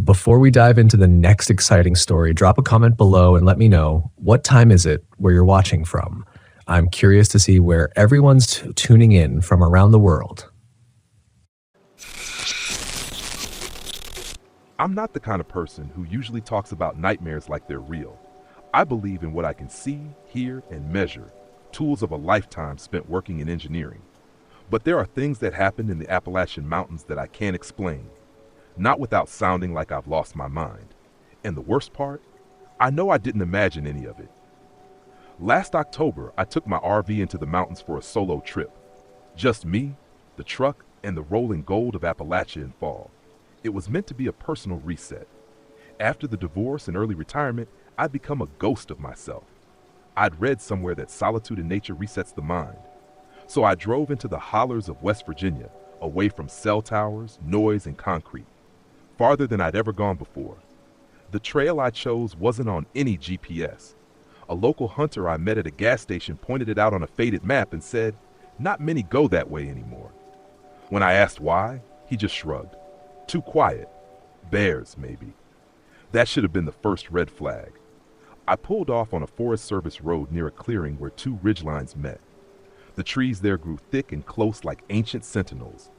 Before we dive into the next exciting story, drop a comment below and let me know, what time is it where you're watching from? I'm curious to see where everyone's tuning in from around the world. I'm not the kind of person who usually talks about nightmares like they're real. I believe in what I can see, hear, and measure, tools of a lifetime spent working in engineering. But there are things that happen in the Appalachian Mountains that I can't explain, not without sounding like I've lost my mind. And the worst part, I know I didn't imagine any of it. Last October, I took my RV into the mountains for a solo trip. Just me, the truck, and the rolling gold of Appalachia in fall. It was meant to be a personal reset. After the divorce and early retirement, I'd become a ghost of myself. I'd read somewhere that solitude in nature resets the mind. So I drove into the hollers of West Virginia, away from cell towers, noise, and concrete, farther than I'd ever gone before. The trail I chose wasn't on any GPS. A local hunter I met at a gas station pointed it out on a faded map and said, "Not many go that way anymore." When I asked why, he just shrugged. Too quiet. Bears, maybe. That should have been the first red flag. I pulled off on a Forest Service road near a clearing where two ridgelines met. The trees there grew thick and close like ancient sentinels.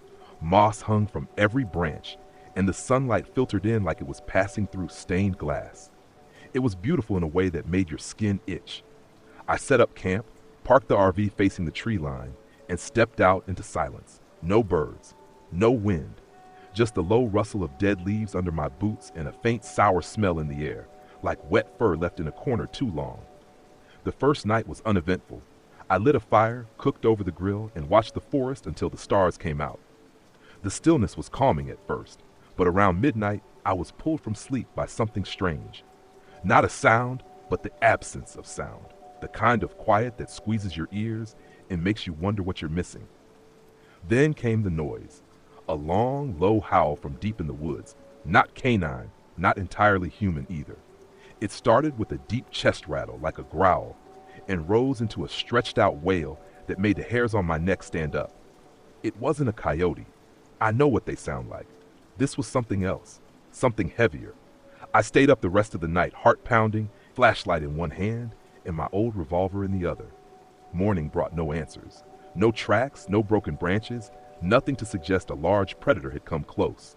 Moss hung from every branch, and the sunlight filtered in like it was passing through stained glass. It was beautiful in a way that made your skin itch. I set up camp, parked the RV facing the tree line, and stepped out into silence. No birds, no wind, just the low rustle of dead leaves under my boots and a faint sour smell in the air, like wet fur left in a corner too long. The first night was uneventful. I lit a fire, cooked over the grill, and watched the forest until the stars came out. The stillness was calming at first, but around midnight, I was pulled from sleep by something strange. Not a sound, but the absence of sound, the kind of quiet that squeezes your ears and makes you wonder what you're missing. Then came the noise, a long, low howl from deep in the woods, not canine, not entirely human either. It started with a deep chest rattle like a growl and rose into a stretched out wail that made the hairs on my neck stand up. It wasn't a coyote. I know what they sound like. This was something else, something heavier. I stayed up the rest of the night, heart pounding, flashlight in one hand and my old revolver in the other. Morning brought no answers, no tracks, no broken branches, nothing to suggest a large predator had come close.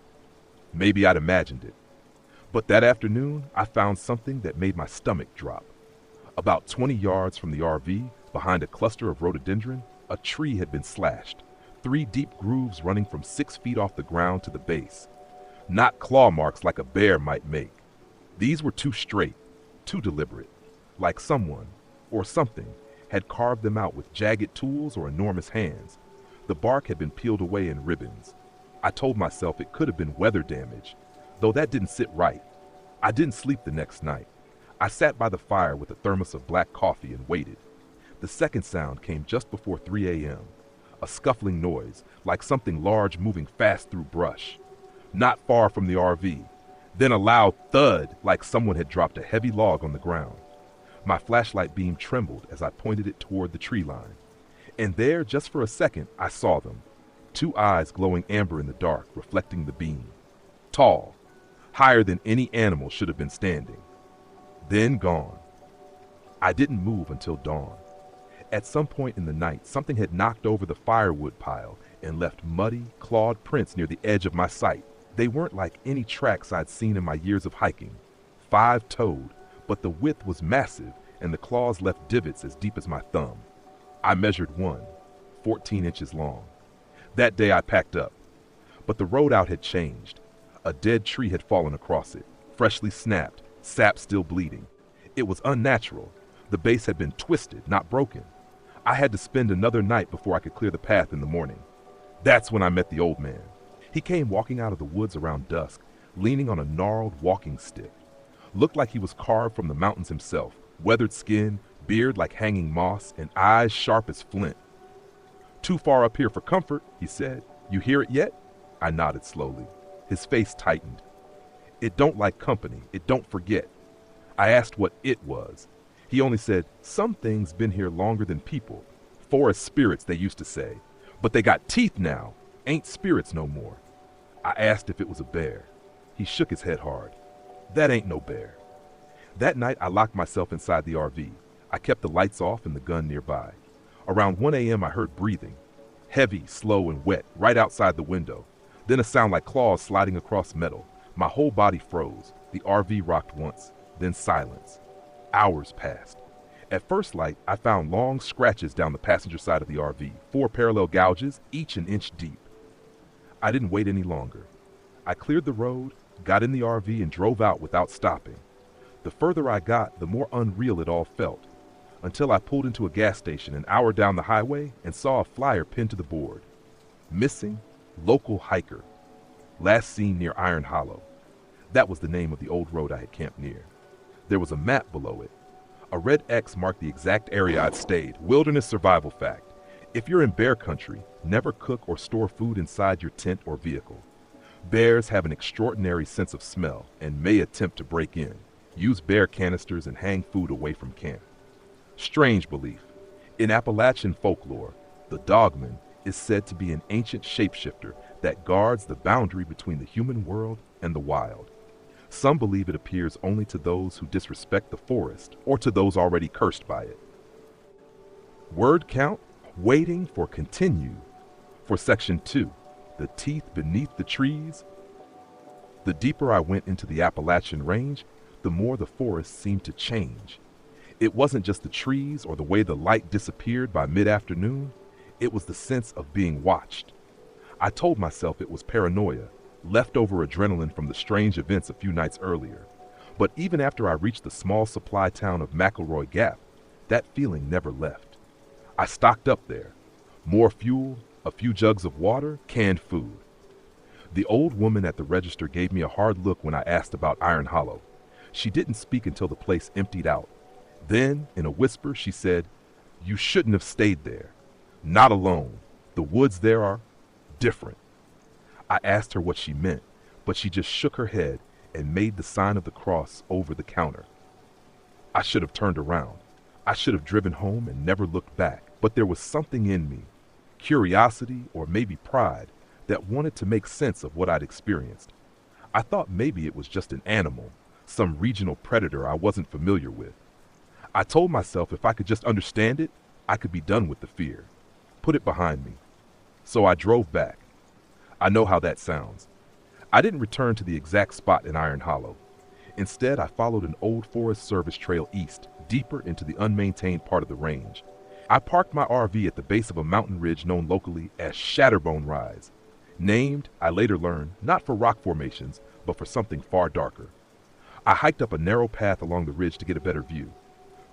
Maybe I'd imagined it. But that afternoon, I found something that made my stomach drop. About 20 yards from the RV, behind a cluster of rhododendron, a tree had been slashed, 3 deep grooves running from 6 feet off the ground to the base. Not claw marks like a bear might make. These were too straight, too deliberate, like someone, or something, had carved them out with jagged tools or enormous hands. The bark had been peeled away in ribbons. I told myself it could have been weather damage, though that didn't sit right. I didn't sleep the next night. I sat by the fire with a thermos of black coffee and waited. The second sound came just before 3 a.m., a scuffling noise, like something large moving fast through brush. Not far from the RV. Then a loud thud, like someone had dropped a heavy log on the ground. My flashlight beam trembled as I pointed it toward the tree line. And there, just for a second, I saw them. 2 eyes glowing amber in the dark, reflecting the beam. Tall, higher than any animal should have been standing. Then gone. I didn't move until dawn. At some point in the night, something had knocked over the firewood pile and left muddy, clawed prints near the edge of my sight. They weren't like any tracks I'd seen in my years of hiking. 5-toed, but the width was massive and the claws left divots as deep as my thumb. I measured one, 14 inches long. That day I packed up. But the road out had changed. A dead tree had fallen across it, freshly snapped, sap still bleeding. It was unnatural. The base had been twisted, not broken. I had to spend another night before I could clear the path in the morning. That's when I met the old man. He came walking out of the woods around dusk, leaning on a gnarled walking stick. Looked like he was carved from the mountains himself, weathered skin, beard like hanging moss, and eyes sharp as flint. "Too far up here for comfort," he said. "You hear it yet?" I nodded slowly. His face tightened. "It don't like company. It don't forget." I asked what it was. He only said, "Some things been here longer than people. Forest spirits, they used to say. But they got teeth now. Ain't spirits no more." I asked if it was a bear. He shook his head hard. That ain't no bear. That night, I locked myself inside the RV. I kept the lights off and the gun nearby. Around 1 a.m., I heard breathing. Heavy, slow, and wet, right outside the window. Then a sound like claws sliding across metal. My whole body froze. The RV rocked once, then silence. Hours passed. At first light, I found long scratches down the passenger side of the RV, 4 parallel gouges, each an inch deep. I didn't wait any longer. I cleared the road, got in the RV, and drove out without stopping. The further I got, the more unreal it all felt, until I pulled into a gas station an hour down the highway and saw a flyer pinned to the board. Missing, local hiker. Last seen near Iron Hollow. That was the name of the old road I had camped near. There was a map below it. A red X marked the exact area I'd stayed. Wilderness survival fact. If you're in bear country, never cook or store food inside your tent or vehicle. Bears have an extraordinary sense of smell and may attempt to break in. Use bear canisters and hang food away from camp. Strange belief. In Appalachian folklore, the dogman is said to be an ancient shapeshifter that guards the boundary between the human world and the wild. Some believe it appears only to those who disrespect the forest or to those already cursed by it. Word count, waiting for continue. For section 2, the teeth beneath the trees. The deeper I went into the Appalachian range, the more the forest seemed to change. It wasn't just the trees or the way the light disappeared by mid-afternoon. It was the sense of being watched. I told myself it was paranoia, leftover adrenaline from the strange events a few nights earlier. But even after I reached the small supply town of McElroy Gap, that feeling never left. I stocked up there. More fuel, a few jugs of water, canned food. The old woman at the register gave me a hard look when I asked about Iron Hollow. She didn't speak until the place emptied out. Then, in a whisper, she said, "You shouldn't have stayed there. Not alone. The woods there are different." I asked her what she meant, but she just shook her head and made the sign of the cross over the counter. I should have turned around. I should have driven home and never looked back. But there was something in me, curiosity or maybe pride, that wanted to make sense of what I'd experienced. I thought maybe it was just an animal, some regional predator I wasn't familiar with. I told myself if I could just understand it, I could be done with the fear, put it behind me. So I drove back. I know how that sounds. I didn't return to the exact spot in Iron Hollow. Instead, I followed an old Forest Service trail east, deeper into the unmaintained part of the range. I parked my RV at the base of a mountain ridge known locally as Shatterbone Rise, named, I later learned, not for rock formations, but for something far darker. I hiked up a narrow path along the ridge to get a better view.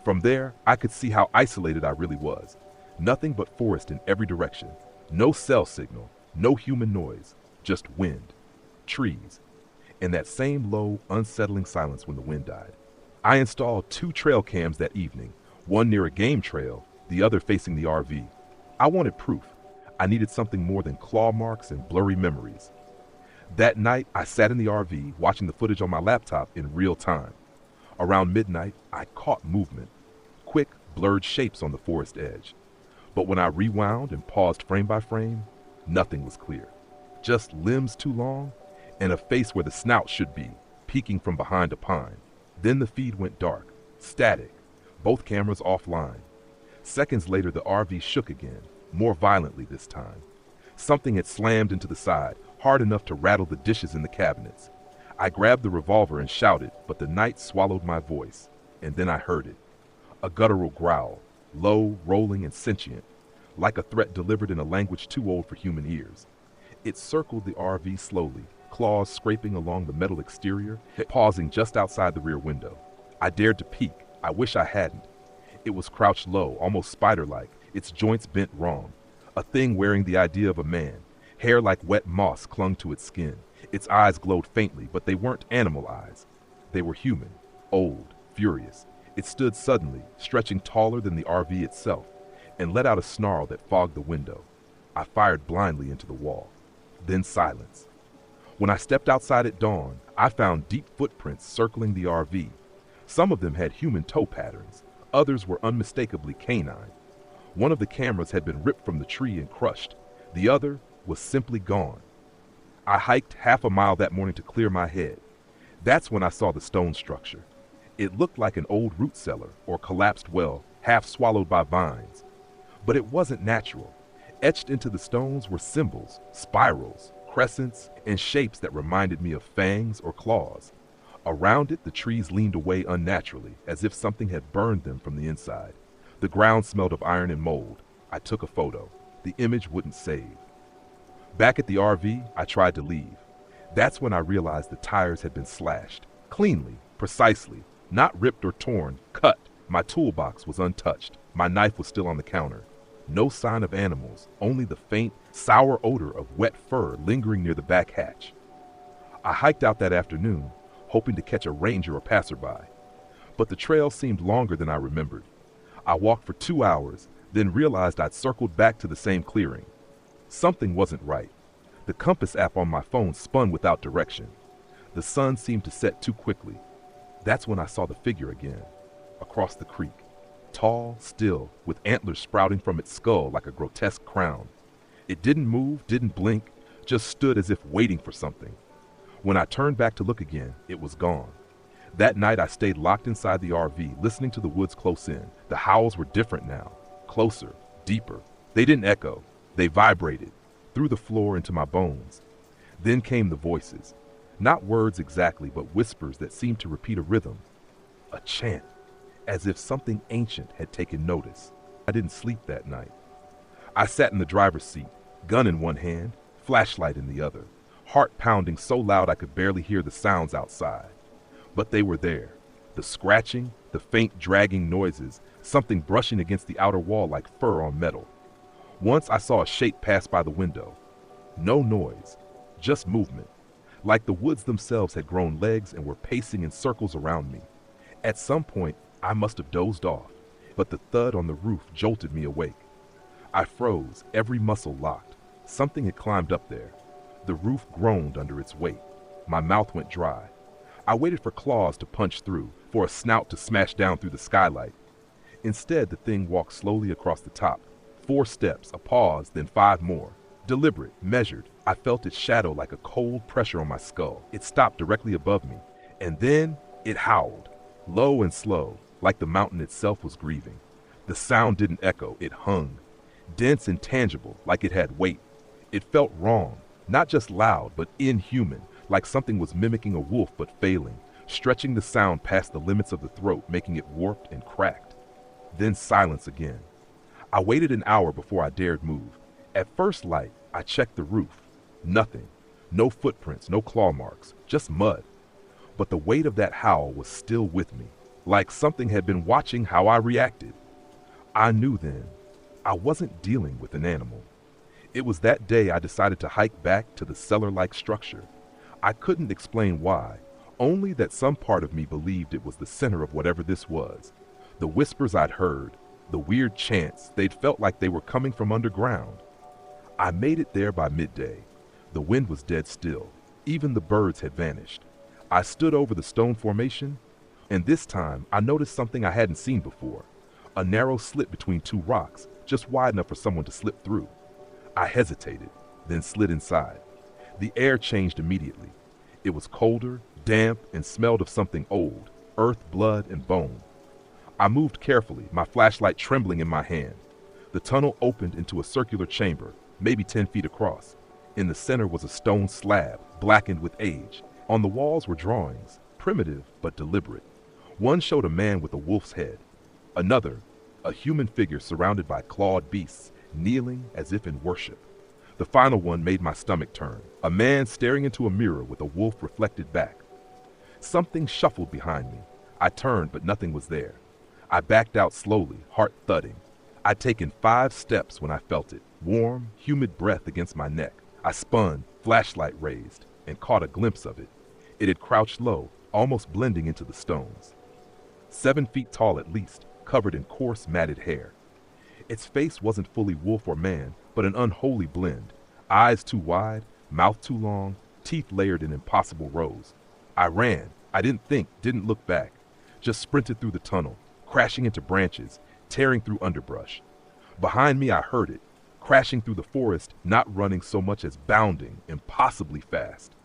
From there, I could see how isolated I really was. Nothing but forest in every direction. No cell signal, no human noise, just wind, trees, and that same low, unsettling silence when the wind died. I installed 2 trail cams that evening, one near a game trail, the other facing the RV. I wanted proof. I needed something more than claw marks and blurry memories. That night, I sat in the RV watching the footage on my laptop in real time. Around midnight, I caught movement, quick, blurred shapes on the forest edge. But when I rewound and paused frame by frame, nothing was clear. Just limbs too long and a face where the snout should be, peeking from behind a pine. Then the feed went dark, static, both cameras offline. Seconds later, the RV shook again, more violently this time. Something had slammed into the side, hard enough to rattle the dishes in the cabinets. I grabbed the revolver and shouted, but the night swallowed my voice, and then I heard it. A guttural growl, low, rolling, and sentient, like a threat delivered in a language too old for human ears. It circled the RV slowly, claws scraping along the metal exterior, pausing just outside the rear window. I dared to peek. I wish I hadn't. It was crouched low, almost spider-like, its joints bent wrong. A thing wearing the idea of a man. Hair like wet moss clung to its skin. Its eyes glowed faintly, but they weren't animal eyes. They were human, old, furious. It stood suddenly, stretching taller than the RV itself, and let out a snarl that fogged the window. I fired blindly into the wall. Then silence. When I stepped outside at dawn, I found deep footprints circling the RV. Some of them had human toe patterns. Others were unmistakably canine. One of the cameras had been ripped from the tree and crushed. The other was simply gone. I hiked half a mile that morning to clear my head. That's when I saw the stone structure. It looked like an old root cellar or collapsed well, half swallowed by vines. But it wasn't natural. Etched into the stones were symbols, spirals, crescents, and shapes that reminded me of fangs or claws. Around it, the trees leaned away unnaturally, as if something had burned them from the inside. The ground smelled of iron and mold. I took a photo. The image wouldn't save. Back at the RV, I tried to leave. That's when I realized the tires had been slashed. Cleanly, precisely, not ripped or torn, cut. My toolbox was untouched. My knife was still on the counter. No sign of animals, only the faint, sour odor of wet fur lingering near the back hatch. I hiked out that afternoon, hoping to catch a ranger or passerby. But the trail seemed longer than I remembered. I walked for 2 hours, then realized I'd circled back to the same clearing. Something wasn't right. The compass app on my phone spun without direction. The sun seemed to set too quickly. That's when I saw the figure again, across the creek. Tall, still, with antlers sprouting from its skull like a grotesque crown. It didn't move, didn't blink, just stood as if waiting for something. When I turned back to look again, it was gone. That night I stayed locked inside the RV, listening to the woods close in. The howls were different now, closer, deeper. They didn't echo, they vibrated, through the floor into my bones. Then came the voices. Not words exactly, but whispers that seemed to repeat a rhythm. A chant, as if something ancient had taken notice. I didn't sleep that night. I sat in the driver's seat, gun in one hand, flashlight in the other, heart pounding so loud I could barely hear the sounds outside. But they were there. The scratching, the faint dragging noises, something brushing against the outer wall like fur on metal. Once I saw a shape pass by the window. No noise, just movement. Like the woods themselves had grown legs and were pacing in circles around me. At some point, I must have dozed off, but the thud on the roof jolted me awake. I froze, every muscle locked. Something had climbed up there. The roof groaned under its weight. My mouth went dry. I waited for claws to punch through, for a snout to smash down through the skylight. Instead, the thing walked slowly across the top. 4 steps, a pause, then 5 more. Deliberate, measured. I felt its shadow like a cold pressure on my skull. It stopped directly above me. And then it howled, low and slow, like the mountain itself was grieving. The sound didn't echo, it hung. Dense and tangible, like it had weight. It felt wrong, not just loud, but inhuman, like something was mimicking a wolf but failing, stretching the sound past the limits of the throat, making it warped and cracked. Then silence again. I waited an hour before I dared move. At first light, I checked the roof. Nothing. No footprints, no claw marks, just mud. But the weight of that howl was still with me, like something had been watching how I reacted. I knew then, I wasn't dealing with an animal. It was that day I decided to hike back to the cellar-like structure. I couldn't explain why, only that some part of me believed it was the center of whatever this was. The whispers I'd heard, the weird chants, they'd felt like they were coming from underground. I made it there by midday. The wind was dead still. Even the birds had vanished. I stood over the stone formation, and this time I noticed something I hadn't seen before. A narrow slit between 2 rocks, just wide enough for someone to slip through. I hesitated, then slid inside. The air changed immediately. It was colder, damp, and smelled of something old, earth, blood, and bone. I moved carefully, my flashlight trembling in my hand. The tunnel opened into a circular chamber, maybe 10 feet across. In the center was a stone slab, blackened with age. On the walls were drawings, primitive but deliberate. One showed a man with a wolf's head. Another, a human figure surrounded by clawed beasts, kneeling as if in worship. The final one made my stomach turn. A man staring into a mirror with a wolf reflected back. Something shuffled behind me. I turned, but nothing was there. I backed out slowly, heart thudding. I'd taken 5 steps when I felt it, warm, humid breath against my neck. I spun, flashlight raised, and caught a glimpse of it. It had crouched low, almost blending into the stones. 7 feet tall at least, covered in coarse, matted hair. Its face wasn't fully wolf or man, but an unholy blend. Eyes too wide, mouth too long, teeth layered in impossible rows. I ran. I didn't think, didn't look back. Just sprinted through the tunnel, crashing into branches, tearing through underbrush. Behind me I heard it, crashing through the forest, not running so much as bounding, impossibly fast.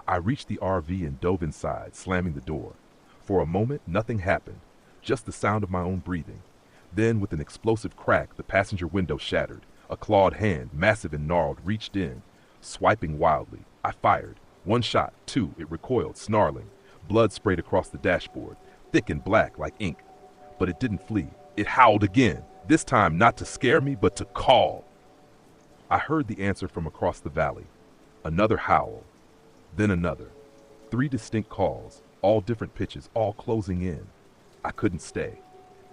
I reached the RV and dove inside, slamming the door. For a moment, nothing happened, just the sound of my own breathing. Then, with an explosive crack, the passenger window shattered. A clawed hand, massive and gnarled, reached in, swiping wildly. I fired. One shot, two, it recoiled, snarling. Blood sprayed across the dashboard, thick and black like ink. But it didn't flee. It howled again, this time not to scare me, but to call. I heard the answer from across the valley. Another howl, then another. 3 distinct calls, all different pitches, all closing in. I couldn't stay.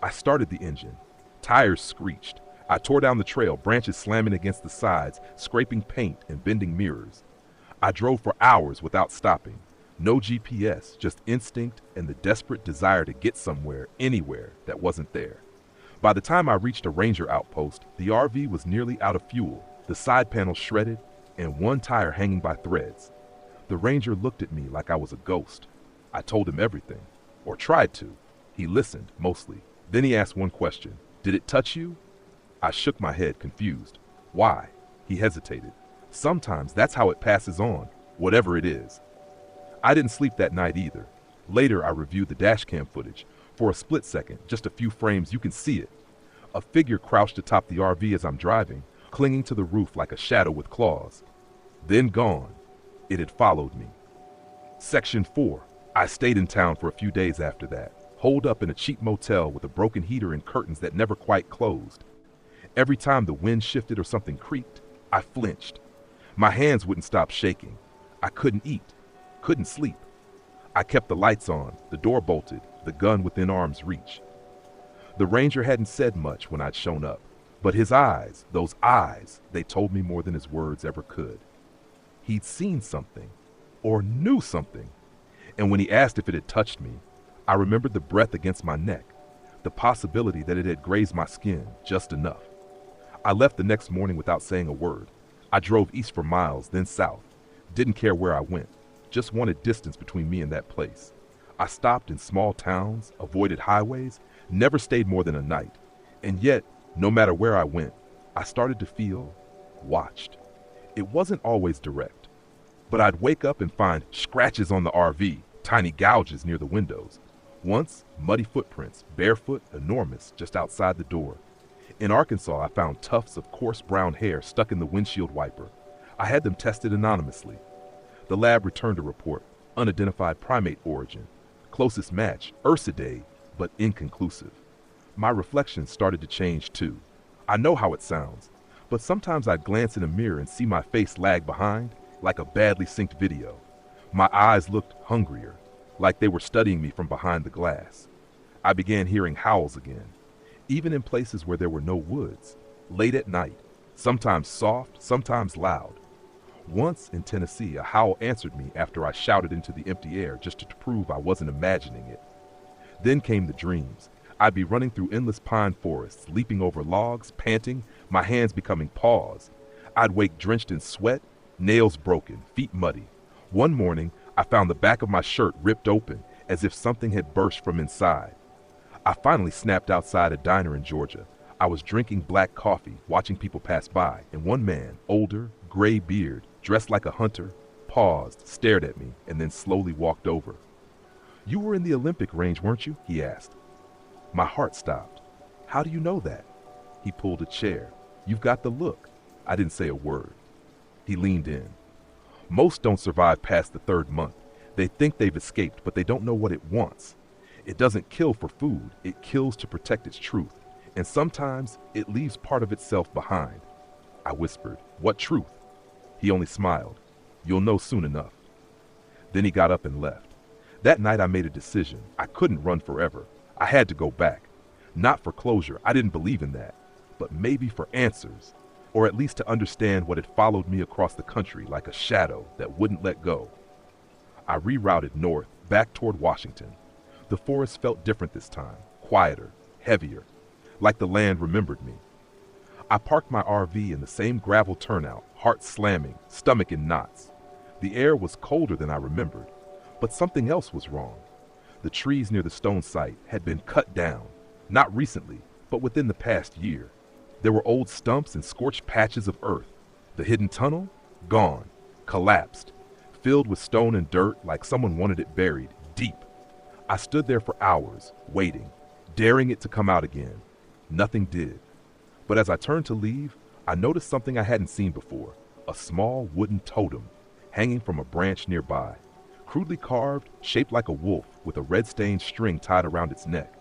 I started the engine. Tires screeched. I tore down the trail, branches slamming against the sides, scraping paint and bending mirrors. I drove for hours without stopping. No GPS, just instinct and the desperate desire to get somewhere, anywhere, that wasn't there. By the time I reached a ranger outpost, the RV was nearly out of fuel, the side panels shredded, and one tire hanging by threads. The ranger looked at me like I was a ghost. I told him everything, or tried to. He listened, mostly. Then he asked one question. Did it touch you? I shook my head, confused. Why? He hesitated. Sometimes that's how it passes on, whatever it is. I didn't sleep that night either. Later, I reviewed the dashcam footage. For a split second, just a few frames, you can see it. A figure crouched atop the RV as I'm driving, clinging to the roof like a shadow with claws. Then gone. It had followed me. Section 4. I stayed in town for a few days after that, holed up in a cheap motel with a broken heater and curtains that never quite closed. Every time the wind shifted or something creaked, I flinched. My hands wouldn't stop shaking. I couldn't eat, couldn't sleep. I kept the lights on, the door bolted, the gun within arm's reach. The ranger hadn't said much when I'd shown up, but his eyes, those eyes, they told me more than his words ever could. He'd seen something, or knew something, and when he asked if it had touched me, I remembered the breath against my neck, the possibility that it had grazed my skin just enough. I left the next morning without saying a word. I drove east for miles, then south. Didn't care where I went, just wanted distance between me and that place. I stopped in small towns, avoided highways, never stayed more than a night. And yet, no matter where I went, I started to feel watched. It wasn't always direct, but I'd wake up and find scratches on the RV, tiny gouges near the windows. Once, muddy footprints, barefoot, enormous, just outside the door. In Arkansas, I found tufts of coarse brown hair stuck in the windshield wiper. I had them tested anonymously. The lab returned a report, unidentified primate origin. Closest match, Ursidae, but inconclusive. My reflections started to change too. I know how it sounds, but sometimes I'd glance in a mirror and see my face lag behind, like a badly synced video. My eyes looked hungrier, like they were studying me from behind the glass. I began hearing howls again, even in places where there were no woods, late at night, sometimes soft, sometimes loud. Once in Tennessee, a howl answered me after I shouted into the empty air just to prove I wasn't imagining it. Then came the dreams. I'd be running through endless pine forests, leaping over logs, panting, my hands becoming paws. I'd wake drenched in sweat, nails broken, feet muddy. One morning, I found the back of my shirt ripped open, as if something had burst from inside. I finally snapped outside a diner in Georgia. I was drinking black coffee, watching people pass by, and one man, older, gray beard, dressed like a hunter, paused, stared at me, and then slowly walked over. "You were in the Olympic range, weren't you?" he asked. My heart stopped. "How do you know that?" He pulled a chair. "You've got the look." I didn't say a word. He leaned in. "Most don't survive past the 3rd month. They think they've escaped, but they don't know what it wants. It doesn't kill for food, it kills to protect its truth. And sometimes it leaves part of itself behind." I whispered, "What truth?" He only smiled. "You'll know soon enough." Then he got up and left. That night I made a decision. I couldn't run forever. I had to go back. Not for closure, I didn't believe in that, but maybe for answers, or at least to understand what had followed me across the country like a shadow that wouldn't let go. I rerouted north, back toward Washington. The forest felt different this time, quieter, heavier, like the land remembered me. I parked my RV in the same gravel turnout, heart slamming, stomach in knots. The air was colder than I remembered, but something else was wrong. The trees near the stone site had been cut down, not recently, but within the past year. There were old stumps and scorched patches of earth. The hidden tunnel? Gone. Collapsed. Filled with stone and dirt like someone wanted it buried, deep. I stood there for hours, waiting, daring it to come out again. Nothing did. But as I turned to leave, I noticed something I hadn't seen before. A small wooden totem, hanging from a branch nearby. Crudely carved, shaped like a wolf, with a red-stained string tied around its neck.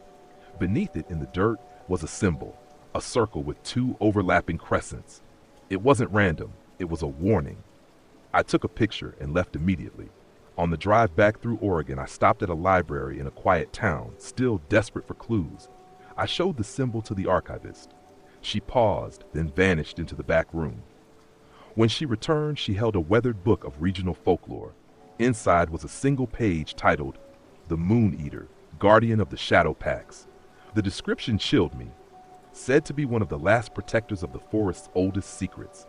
Beneath it in the dirt was a symbol, a circle with two overlapping crescents. It wasn't random, it was a warning. I took a picture and left immediately. On the drive back through Oregon, I stopped at a library in a quiet town, still desperate for clues. I showed the symbol to the archivist. She paused, then vanished into the back room. When she returned, she held a weathered book of regional folklore. Inside was a single page titled, "The Moon Eater, Guardian of the Shadow Packs." The description chilled me. Said to be one of the last protectors of the forest's oldest secrets.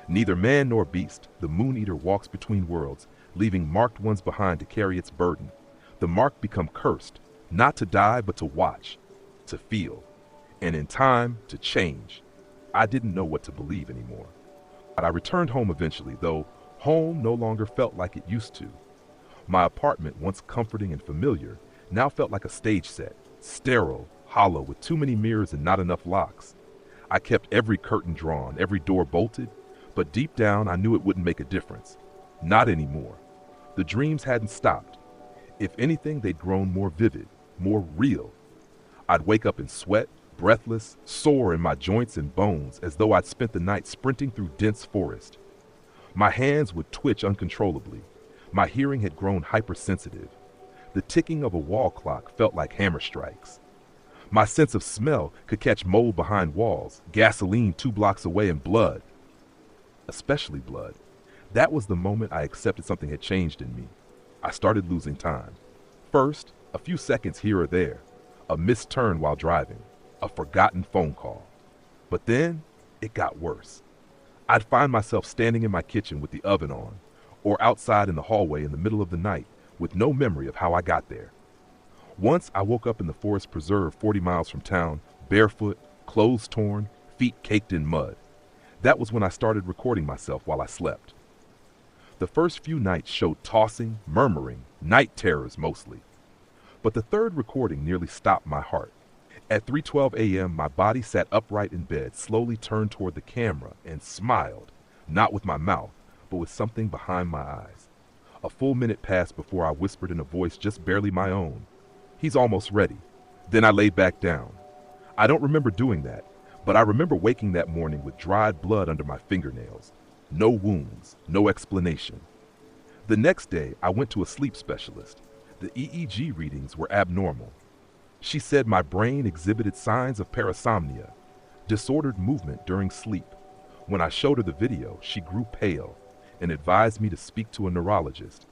Neither man nor beast, the Moon Eater walks between worlds, leaving marked ones behind to carry its burden. The marked become cursed, not to die but to watch, to feel, and in time to change. I didn't know what to believe anymore. But I returned home eventually, though home no longer felt like it used to. My apartment, once comforting and familiar, now felt like a stage set, sterile, hollow, with too many mirrors and not enough locks. I kept every curtain drawn, every door bolted, but deep down I knew it wouldn't make a difference. Not anymore. The dreams hadn't stopped. If anything, they'd grown more vivid, more real. I'd wake up in sweat, breathless, sore in my joints and bones, as though I'd spent the night sprinting through dense forest. My hands would twitch uncontrollably. My hearing had grown hypersensitive. The ticking of a wall clock felt like hammer strikes. My sense of smell could catch mold behind walls, gasoline 2 blocks away, and blood. Especially blood. That was the moment I accepted something had changed in me. I started losing time. First, a few seconds here or there, a missed turn while driving, a forgotten phone call. But then, it got worse. I'd find myself standing in my kitchen with the oven on, or outside in the hallway in the middle of the night, with no memory of how I got there. Once I woke up in the forest preserve 40 miles from town, barefoot, clothes torn, feet caked in mud. That was when I started recording myself while I slept. The first few nights showed tossing, murmuring, night terrors mostly. But the third recording nearly stopped my heart. At 3:12 a.m., my body sat upright in bed, slowly turned toward the camera, and smiled, not with my mouth, but with something behind my eyes. A full minute passed before I whispered in a voice just barely my own, "He's almost ready." Then I laid back down. I don't remember doing that, but I remember waking that morning with dried blood under my fingernails. No wounds, no explanation. The next day, I went to a sleep specialist. The EEG readings were abnormal. She said my brain exhibited signs of parasomnia, disordered movement during sleep. When I showed her the video, she grew pale and advised me to speak to a neurologist.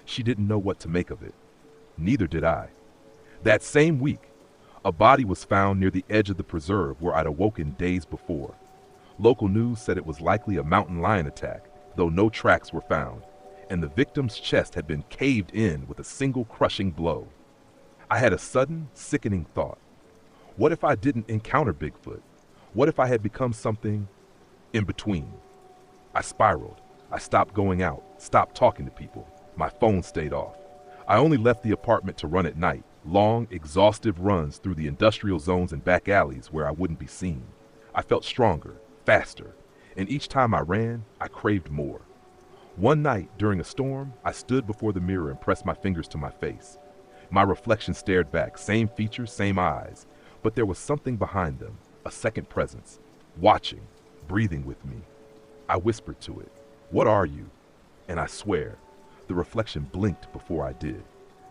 She didn't know what to make of it. Neither did I. That same week, a body was found near the edge of the preserve where I'd awoken days before. Local news said it was likely a mountain lion attack, though no tracks were found, and the victim's chest had been caved in with a single crushing blow. I had a sudden, sickening thought. What if I didn't encounter Bigfoot? What if I had become something in between? I spiraled. I stopped going out, stopped talking to people. My phone stayed off. I only left the apartment to run at night, long, exhaustive runs through the industrial zones and back alleys where I wouldn't be seen. I felt stronger, faster, and each time I ran, I craved more. One night, during a storm, I stood before the mirror and pressed my fingers to my face. My reflection stared back, same features, same eyes, but there was something behind them, a second presence, watching, breathing with me. I whispered to it, "What are you?" And I swear, the reflection blinked before I did.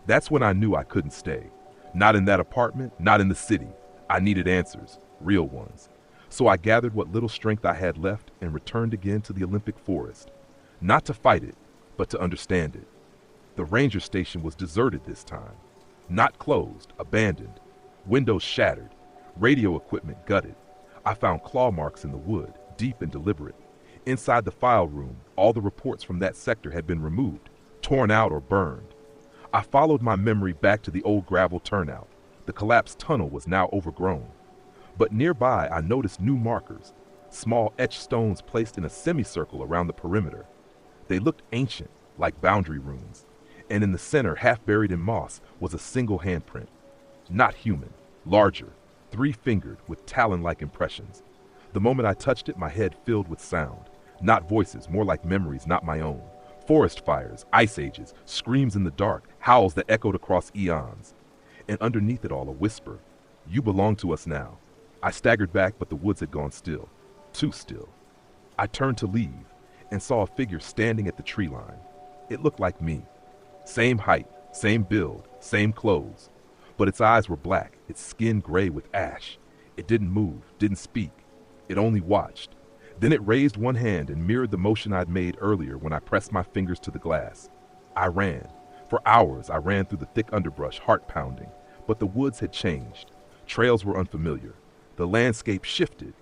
That's when I knew I couldn't stay. Not in that apartment, not in the city. I needed answers, real ones. So I gathered what little strength I had left and returned again to the Olympic forest. Not to fight it, but to understand it. The ranger station was deserted this time. Not closed, abandoned. Windows shattered. Radio equipment gutted. I found claw marks in the wood, deep and deliberate. Inside the file room, all the reports from that sector had been removed, torn out or burned. I followed my memory back to the old gravel turnout. The collapsed tunnel was now overgrown. But nearby, I noticed new markers, small etched stones placed in a semicircle around the perimeter. They looked ancient, like boundary runes, and in the center, half buried in moss, was a single handprint. Not human, larger, three-fingered, with talon-like impressions. The moment I touched it, my head filled with sound. Not voices, more like memories not my own. Forest fires, ice ages, screams in the dark, howls that echoed across eons. And underneath it all, a whisper, "You belong to us now." I staggered back, but the woods had gone still. Too still. I turned to leave and saw a figure standing at the tree line. It looked like me. Same height, same build, same clothes. But its eyes were black, its skin gray with ash. It didn't move, didn't speak. It only watched. Then it raised one hand and mirrored the motion I'd made earlier when I pressed my fingers to the glass. I ran. For hours, I ran through the thick underbrush, heart pounding. But the woods had changed. Trails were unfamiliar. The landscape shifted.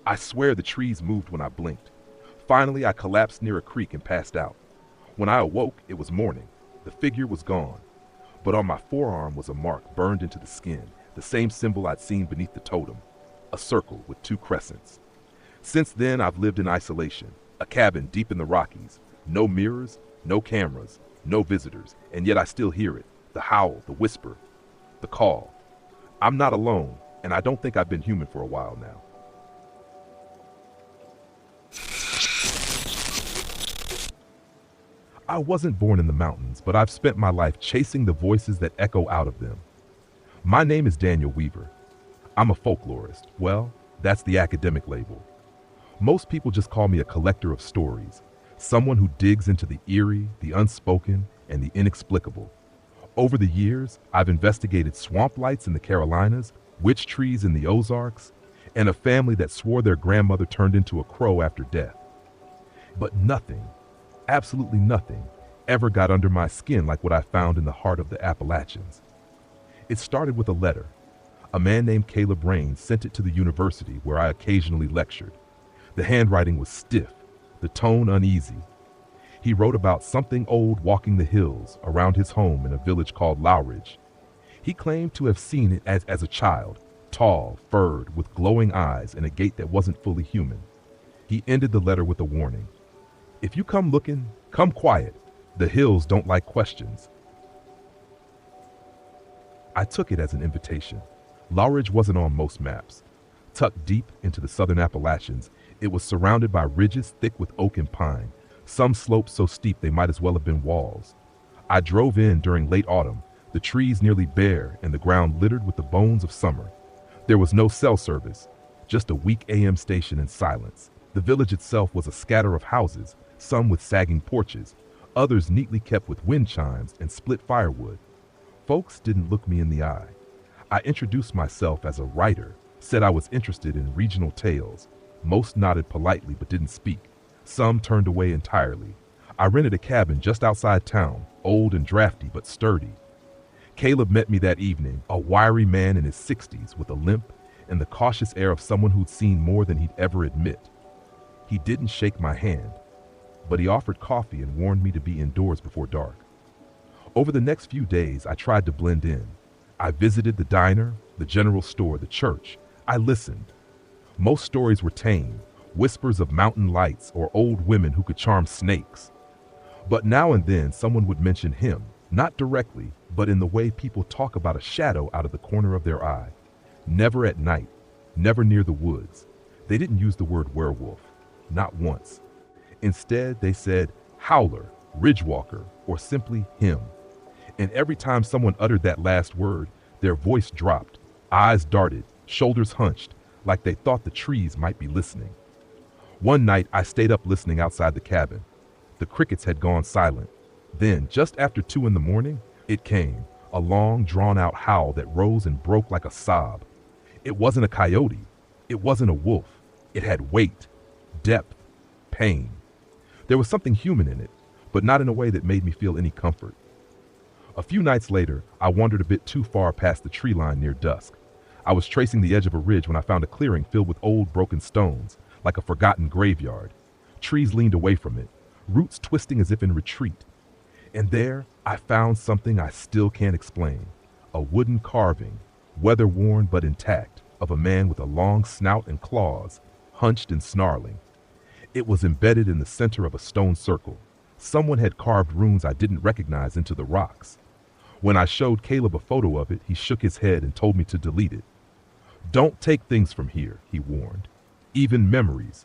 I swear the trees moved when I blinked. Finally, I collapsed near a creek and passed out. When I awoke, it was morning. The figure was gone. But on my forearm was a mark burned into the skin, the same symbol I'd seen beneath the totem, a circle with two crescents. Since then, I've lived in isolation, a cabin deep in the Rockies, no mirrors, no cameras, no visitors, and yet I still hear it, the howl, the whisper, the call. I'm not alone, and I don't think I've been human for a while now. I wasn't born in the mountains, but I've spent my life chasing the voices that echo out of them. My name is Daniel Weaver. I'm a folklorist. Well, that's the academic label. Most people just call me a collector of stories, someone who digs into the eerie, the unspoken, and the inexplicable. Over the years, I've investigated swamp lights in the Carolinas, witch trees in the Ozarks, and a family that swore their grandmother turned into a crow after death. But nothing, absolutely nothing, ever got under my skin like what I found in the heart of the Appalachians. It started with a letter. A man named Caleb Raines sent it to the university where I occasionally lectured. The handwriting was stiff, the tone uneasy. He wrote about something old walking the hills around his home in a village called Lowridge. He claimed to have seen it as a child, tall, furred, with glowing eyes and a gait that wasn't fully human. He ended the letter with a warning. If you come looking, come quiet. The hills don't like questions. I took it as an invitation. Lowridge wasn't on most maps. Tucked deep into the southern Appalachians, it was surrounded by ridges thick with oak and pine, some slopes so steep they might as well have been walls. I drove in during late autumn, the trees nearly bare and the ground littered with the bones of summer. There was no cell service, just a weak AM station and silence. The village itself was a scatter of houses, some with sagging porches, others neatly kept with wind chimes and split firewood. Folks didn't look me in the eye. I introduced myself as a writer, said I was interested in regional tales. Most nodded politely but didn't speak. Some turned away entirely. I rented a cabin just outside town, old and drafty but sturdy. Caleb met me that evening, a wiry man in his 60s with a limp and the cautious air of someone who'd seen more than he'd ever admit. He didn't shake my hand, but he offered coffee and warned me to be indoors before dark. Over the next few days, I tried to blend in. I visited the diner, the general store, the church. I listened. Most stories were tame, whispers of mountain lights or old women who could charm snakes. But now and then someone would mention him, not directly, but in the way people talk about a shadow out of the corner of their eye. Never at night, never near the woods. They didn't use the word werewolf, not once. Instead, they said howler, ridgewalker, or simply him. And every time someone uttered that last word, their voice dropped, eyes darted, shoulders hunched, like they thought the trees might be listening. One night, I stayed up listening outside the cabin. The crickets had gone silent. Then, just after 2 a.m, it came, a long, drawn-out howl that rose and broke like a sob. It wasn't a coyote. It wasn't a wolf. It had weight, depth, pain. There was something human in it, but not in a way that made me feel any comfort. A few nights later, I wandered a bit too far past the tree line near dusk. I was tracing the edge of a ridge when I found a clearing filled with old broken stones, like a forgotten graveyard. Trees leaned away from it, roots twisting as if in retreat. And there, I found something I still can't explain. A wooden carving, weather-worn but intact, of a man with a long snout and claws, hunched and snarling. It was embedded in the center of a stone circle. Someone had carved runes I didn't recognize into the rocks. When I showed Caleb a photo of it, he shook his head and told me to delete it. "Don't take things from here," he warned. "Even memories."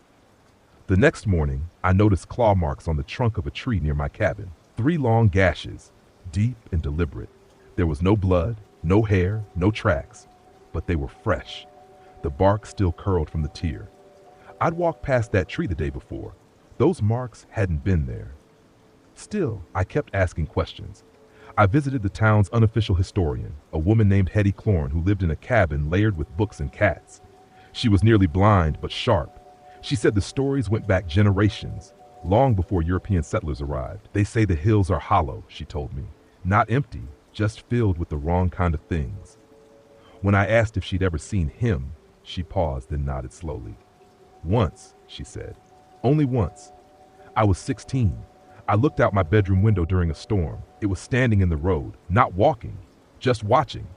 The next morning, I noticed claw marks on the trunk of a tree near my cabin. 3 long gashes, deep and deliberate. There was no blood, no hair, no tracks, but they were fresh. The bark still curled from the tear. I'd walked past that tree the day before. Those marks hadn't been there. Still, I kept asking questions. I visited the town's unofficial historian, a woman named Hetty Clorn, who lived in a cabin layered with books and cats. She was nearly blind but sharp. She said the stories went back generations, long before European settlers arrived. "They say the hills are hollow," she told me. "Not empty, just filled with the wrong kind of things." When I asked if she'd ever seen him, she paused and nodded slowly. "Once," she said. "Only once. I was 16. I looked out my bedroom window during a storm. It was standing in the road, not walking, just watching,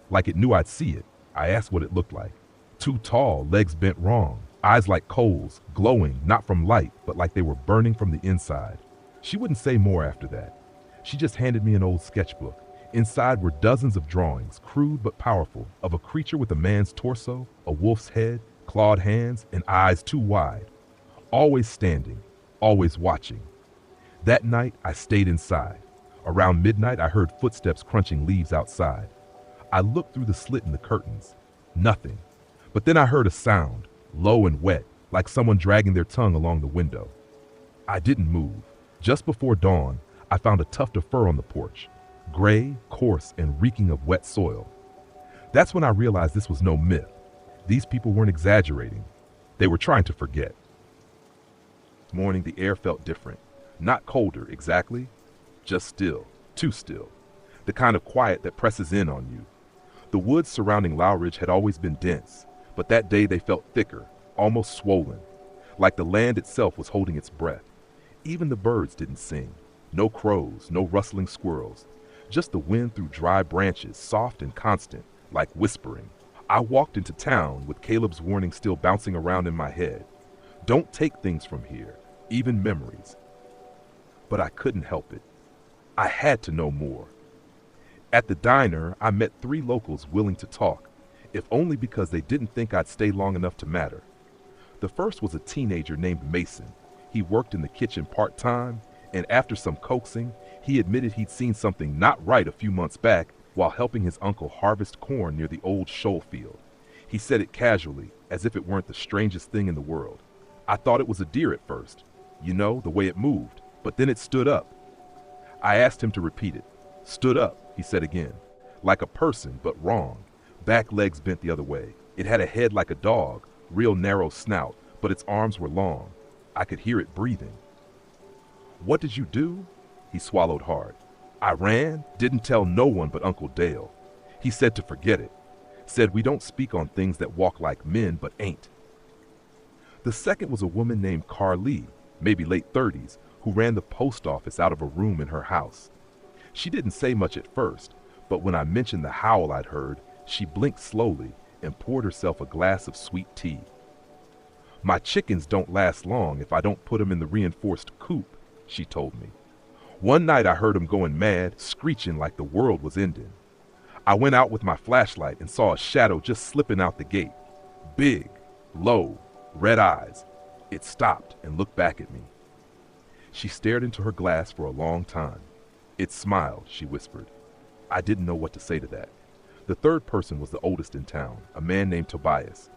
like it knew I'd see it." I asked what it looked like. "Too tall, legs bent wrong, eyes like coals, glowing, not from light, but like they were burning from the inside." She wouldn't say more after that. She just handed me an old sketchbook. Inside were dozens of drawings, crude but powerful, of a creature with a man's torso, a wolf's head, clawed hands, and eyes too wide. Always standing, always watching. That night, I stayed inside. Around midnight, I heard footsteps crunching leaves outside. I looked through the slit in the curtains. Nothing. But then I heard a sound, low and wet, like someone dragging their tongue along the window. I didn't move. Just before dawn, I found a tuft of fur on the porch. Gray, coarse, and reeking of wet soil. That's when I realized this was no myth. These people weren't exaggerating. They were trying to forget. This morning, the air felt different. Not colder, exactly. Just still. Too still. The kind of quiet that presses in on you. The woods surrounding Lowridge had always been dense, but that day they felt thicker, almost swollen, like the land itself was holding its breath. Even the birds didn't sing. No crows, no rustling squirrels. Just the wind through dry branches, soft and constant, like whispering. I walked into town with Caleb's warning still bouncing around in my head. Don't take things from here, even memories. But I couldn't help it. I had to know more. At the diner, I met 3 locals willing to talk, if only because they didn't think I'd stay long enough to matter. The first was a teenager named Mason. He worked in the kitchen part-time, and after some coaxing, he admitted he'd seen something not right a few months back while helping his uncle harvest corn near the old shoal field. He said it casually, as if it weren't the strangest thing in the world. I thought it was a deer at first, you know, the way it moved, but then it stood up. I asked him to repeat it. "Stood up," he said again, "like a person, but wrong. Back legs bent the other way. It had a head like a dog, real narrow snout, but its arms were long. I could hear it breathing." "What did you do?" He swallowed hard. "I ran, didn't tell no one but Uncle Dale. He said to forget it. Said we don't speak on things that walk like men but ain't." The second was a woman named Carly, maybe late 30s, who ran the post office out of a room in her house. She didn't say much at first, but when I mentioned the howl I'd heard, she blinked slowly and poured herself a glass of sweet tea. "My chickens don't last long if I don't put them in the reinforced coop," she told me. "One night I heard them going mad, screeching like the world was ending. I went out with my flashlight and saw a shadow just slipping out the gate. Big, low, red eyes. It stopped and looked back at me." She stared into her glass for a long time. "It smiled," she whispered. I didn't know what to say to that. The third person was the oldest in town, a man named Tobias.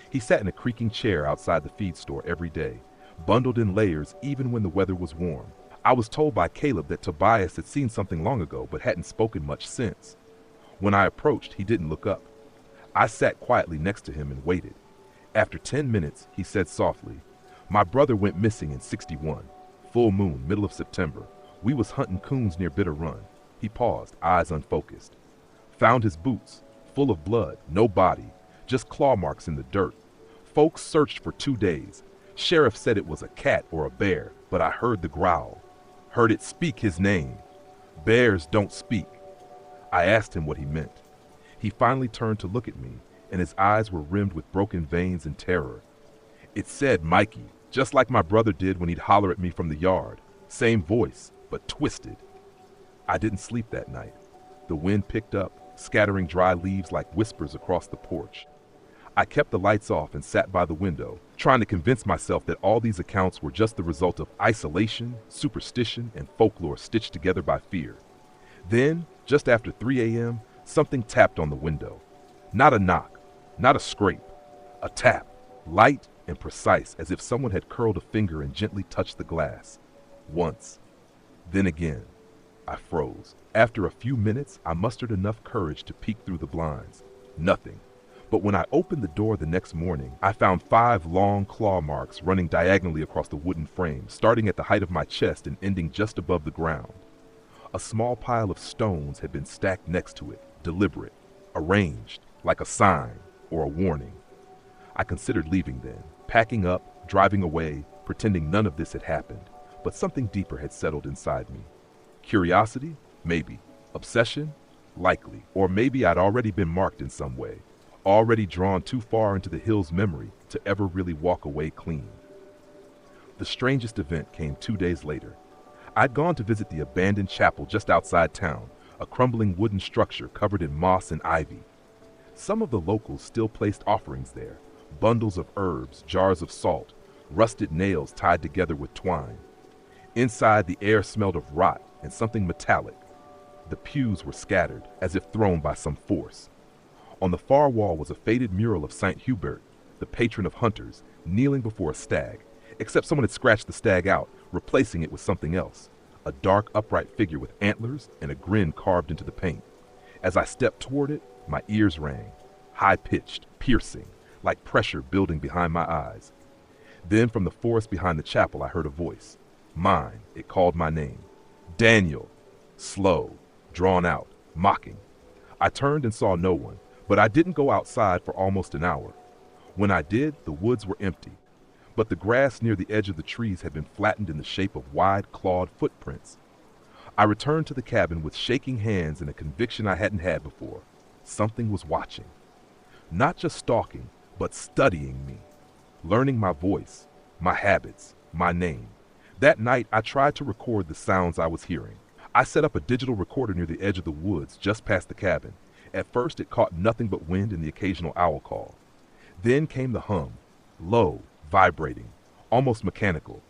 He sat in a creaking chair outside the feed store every day, bundled in layers even when the weather was warm. I was told by Caleb that Tobias had seen something long ago but hadn't spoken much since. When I approached, he didn't look up. I sat quietly next to him and waited. After 10 minutes, he said softly, "My brother went missing in '61. Full moon, middle of September. We was hunting coons near Bitter Run." He paused, eyes unfocused. "Found his boots, full of blood, no body, just claw marks in the dirt. Folks searched for 2 days. Sheriff said it was a cat or a bear, but I heard the growl. Heard it speak his name. Bears don't speak." I asked him what he meant. He finally turned to look at me, and his eyes were rimmed with broken veins and terror. It said Mikey, just like my brother did when he'd holler at me from the yard. Same voice, but twisted. I didn't sleep that night. The wind picked up, scattering dry leaves like whispers across the porch. I kept the lights off and sat by the window, trying to convince myself that all these accounts were just the result of isolation, superstition, and folklore stitched together by fear. Then, just after 3 a.m., something tapped on the window. Not a knock, not a scrape, a tap, light and precise, as if someone had curled a finger and gently touched the glass. Once. Then again. I froze. After a few minutes, I mustered enough courage to peek through the blinds. Nothing. But when I opened the door the next morning, I found 5 long claw marks running diagonally across the wooden frame, starting at the height of my chest and ending just above the ground. A small pile of stones had been stacked next to it, deliberate, arranged, like a sign or a warning. I considered leaving then, packing up, driving away, pretending none of this had happened, but something deeper had settled inside me. Curiosity? Maybe. Obsession? Likely. Or maybe I'd already been marked in some way, already drawn too far into the hill's memory to ever really walk away clean. The strangest event came 2 days later. I'd gone to visit the abandoned chapel just outside town, a crumbling wooden structure covered in moss and ivy. Some of the locals still placed offerings there, bundles of herbs, jars of salt, rusted nails tied together with twine. Inside, the air smelled of rot and something metallic. The pews were scattered, as if thrown by some force. On the far wall was a faded mural of Saint Hubert, the patron of hunters, kneeling before a stag, except someone had scratched the stag out, replacing it with something else, a dark, upright figure with antlers and a grin carved into the paint. As I stepped toward it, my ears rang, high-pitched, piercing, like pressure building behind my eyes. Then from the forest behind the chapel I heard a voice. Mine, it called my name. Daniel. Slow, drawn out, mocking. I turned and saw no one, but I didn't go outside for almost an hour. When I did, the woods were empty, but the grass near the edge of the trees had been flattened in the shape of wide, clawed footprints. I returned to the cabin with shaking hands and a conviction I hadn't had before. Something was watching. Not just stalking, but studying me, learning my voice, my habits, my name. That night, I tried to record the sounds I was hearing. I set up a digital recorder near the edge of the woods just past the cabin. At first, it caught nothing but wind and the occasional owl call. Then came the hum, low, vibrating, almost mechanical,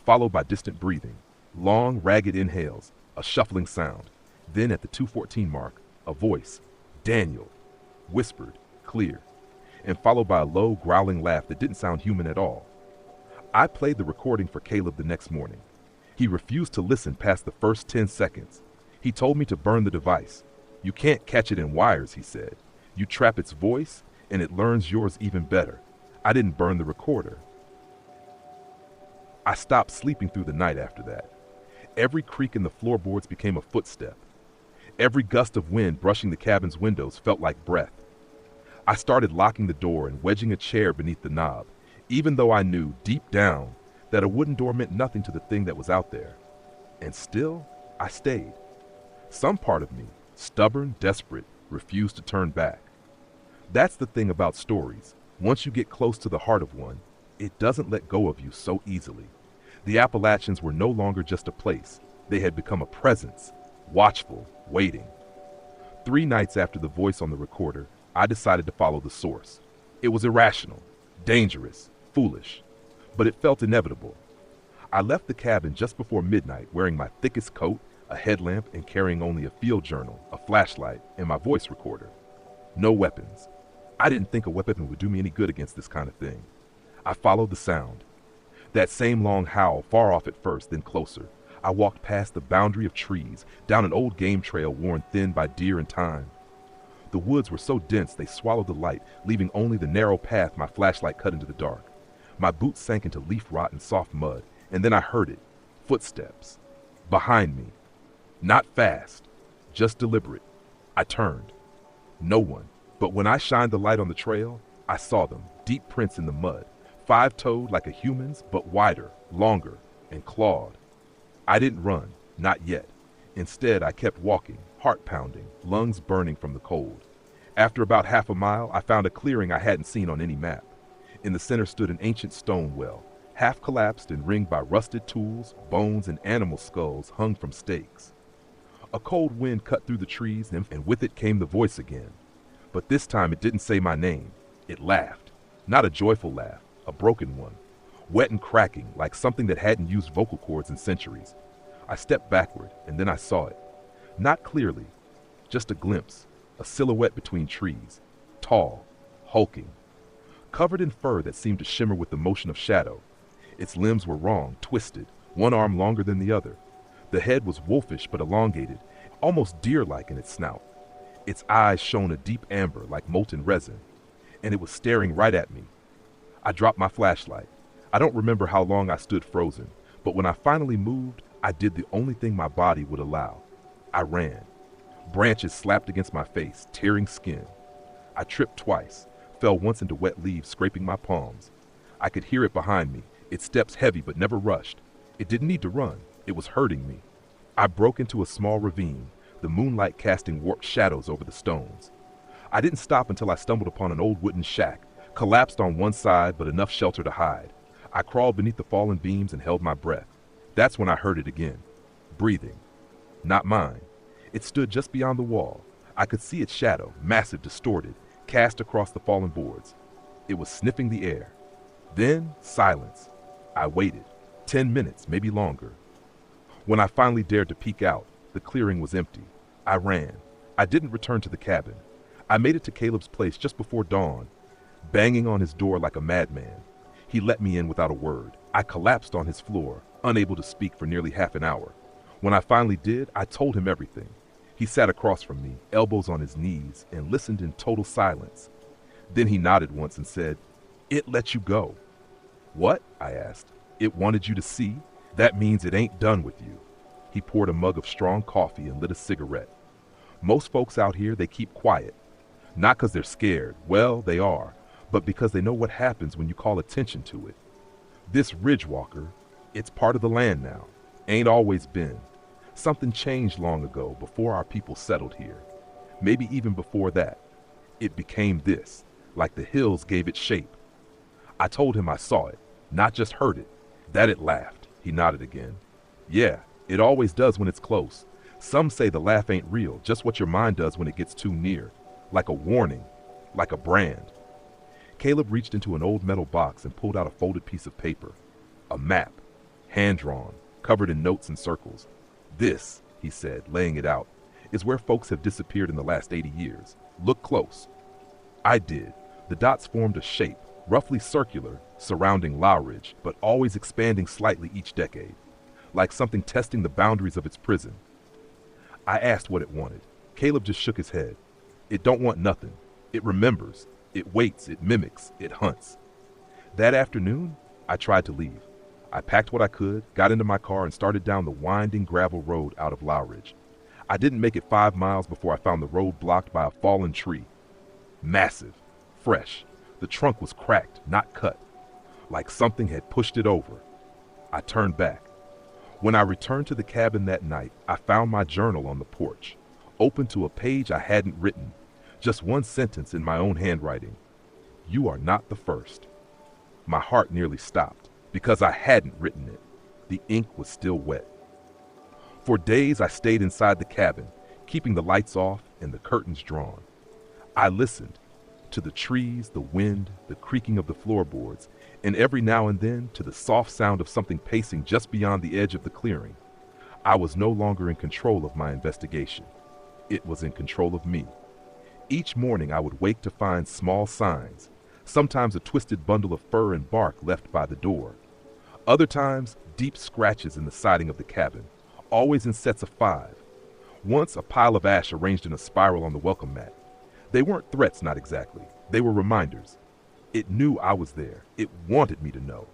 followed by distant breathing, long, ragged inhales, a shuffling sound. Then at the 2:14 mark, a voice, Daniel, whispered, clear, and followed by a low, growling laugh that didn't sound human at all. I played the recording for Caleb the next morning. He refused to listen past the first 10 seconds. He told me to burn the device. You can't catch it in wires, he said. You trap its voice, and it learns yours even better. I didn't burn the recorder. I stopped sleeping through the night after that. Every creak in the floorboards became a footstep. Every gust of wind brushing the cabin's windows felt like breath. I started locking the door and wedging a chair beneath the knob, even though I knew, deep down, that a wooden door meant nothing to the thing that was out there. And still, I stayed. Some part of me, stubborn, desperate, refused to turn back. That's the thing about stories. Once you get close to the heart of one, it doesn't let go of you so easily. The Appalachians were no longer just a place. They had become a presence, watchful, waiting. 3 nights after the voice on the recorder, I decided to follow the source. It was irrational, dangerous, foolish, but it felt inevitable. I left the cabin just before midnight wearing my thickest coat, a headlamp, and carrying only a field journal, a flashlight, and my voice recorder. No weapons. I didn't think a weapon would do me any good against this kind of thing. I followed the sound. That same long howl, far off at first, then closer. I walked past the boundary of trees, down an old game trail worn thin by deer and time. The woods were so dense they swallowed the light, leaving only the narrow path my flashlight cut into the dark. My boots sank into leaf rot and soft mud, and then I heard it. Footsteps. Behind me. Not fast, just deliberate. I turned. No one. But when I shined the light on the trail, I saw them, deep prints in the mud, 5-toed like a human's, but wider, longer, and clawed. I didn't run, not yet. Instead, I kept walking, heart pounding, lungs burning from the cold. After about half a mile, I found a clearing I hadn't seen on any map. In the center stood an ancient stone well, half collapsed and ringed by rusted tools, bones, and animal skulls hung from stakes. A cold wind cut through the trees, and with it came the voice again. But this time it didn't say my name. It laughed. Not a joyful laugh, a broken one. Wet and cracking, like something that hadn't used vocal cords in centuries. I stepped backward, and then I saw it. Not clearly, just a glimpse, a silhouette between trees. Tall, hulking. Covered in fur that seemed to shimmer with the motion of shadow. Its limbs were wrong, twisted, one arm longer than the other. The head was wolfish but elongated, almost deer-like in its snout. Its eyes shone a deep amber like molten resin, and it was staring right at me. I dropped my flashlight. I don't remember how long I stood frozen, but when I finally moved, I did the only thing my body would allow. I ran. Branches slapped against my face, tearing skin. I tripped twice, fell once into wet leaves scraping my palms. I could hear it behind me, its steps heavy but never rushed. It didn't need to run. It was hurting me. I broke into a small ravine, the moonlight casting warped shadows over the stones. I didn't stop until I stumbled upon an old wooden shack, collapsed on one side but enough shelter to hide. I crawled beneath the fallen beams and held my breath. That's when I heard it again. Breathing. Not mine. It stood just beyond the wall. I could see its shadow, massive, distorted, cast across the fallen boards. It was sniffing the air. Then, silence. I waited. 10 minutes, maybe longer. When I finally dared to peek out, the clearing was empty. I ran. I didn't return to the cabin. I made it to Caleb's place just before dawn, banging on his door like a madman. He let me in without a word. I collapsed on his floor, unable to speak for nearly half an hour. When I finally did, I told him everything. He sat across from me, elbows on his knees, and listened in total silence. Then he nodded once and said, "It let you go." "What?" I asked. "It wanted you to see? That means it ain't done with you." He poured a mug of strong coffee and lit a cigarette. "Most folks out here, they keep quiet. Not 'cause they're scared, well, they are, but because they know what happens when you call attention to it. This ridge walker, it's part of the land now. Ain't always been. Something changed long ago before our people settled here. Maybe even before that. It became this, like the hills gave it shape." I told him I saw it, not just heard it. That it laughed. He nodded again. "Yeah, it always does when it's close. Some say the laugh ain't real, just what your mind does when it gets too near. Like a warning, like a brand." Caleb reached into an old metal box and pulled out a folded piece of paper. A map, hand-drawn, covered in notes and circles. "This," he said, laying it out, "is where folks have disappeared in the last 80 years. Look close." I did. The dots formed a shape, roughly circular, surrounding Lowridge, but always expanding slightly each decade, like something testing the boundaries of its prison. I asked what it wanted. Caleb just shook his head. "It don't want nothing. It remembers. It waits. It mimics. It hunts." That afternoon, I tried to leave. I packed what I could, got into my car, and started down the winding gravel road out of Lowridge. I didn't make it 5 miles before I found the road blocked by a fallen tree. Massive, fresh. The trunk was cracked, not cut, like something had pushed it over. I turned back. When I returned to the cabin that night, I found my journal on the porch, open to a page I hadn't written, just one sentence in my own handwriting. "You are not the first." My heart nearly stopped, because I hadn't written it. The ink was still wet. For days I stayed inside the cabin, keeping the lights off and the curtains drawn. I listened to the trees, the wind, the creaking of the floorboards, and every now and then to the soft sound of something pacing just beyond the edge of the clearing. I was no longer in control of my investigation. It was in control of me. Each morning I would wake to find small signs, sometimes a twisted bundle of fur and bark left by the door. Other times, deep scratches in the siding of the cabin, always in sets of 5. Once a pile of ash arranged in a spiral on the welcome mat. They weren't threats, not exactly. They were reminders. It knew I was there. It wanted me to know.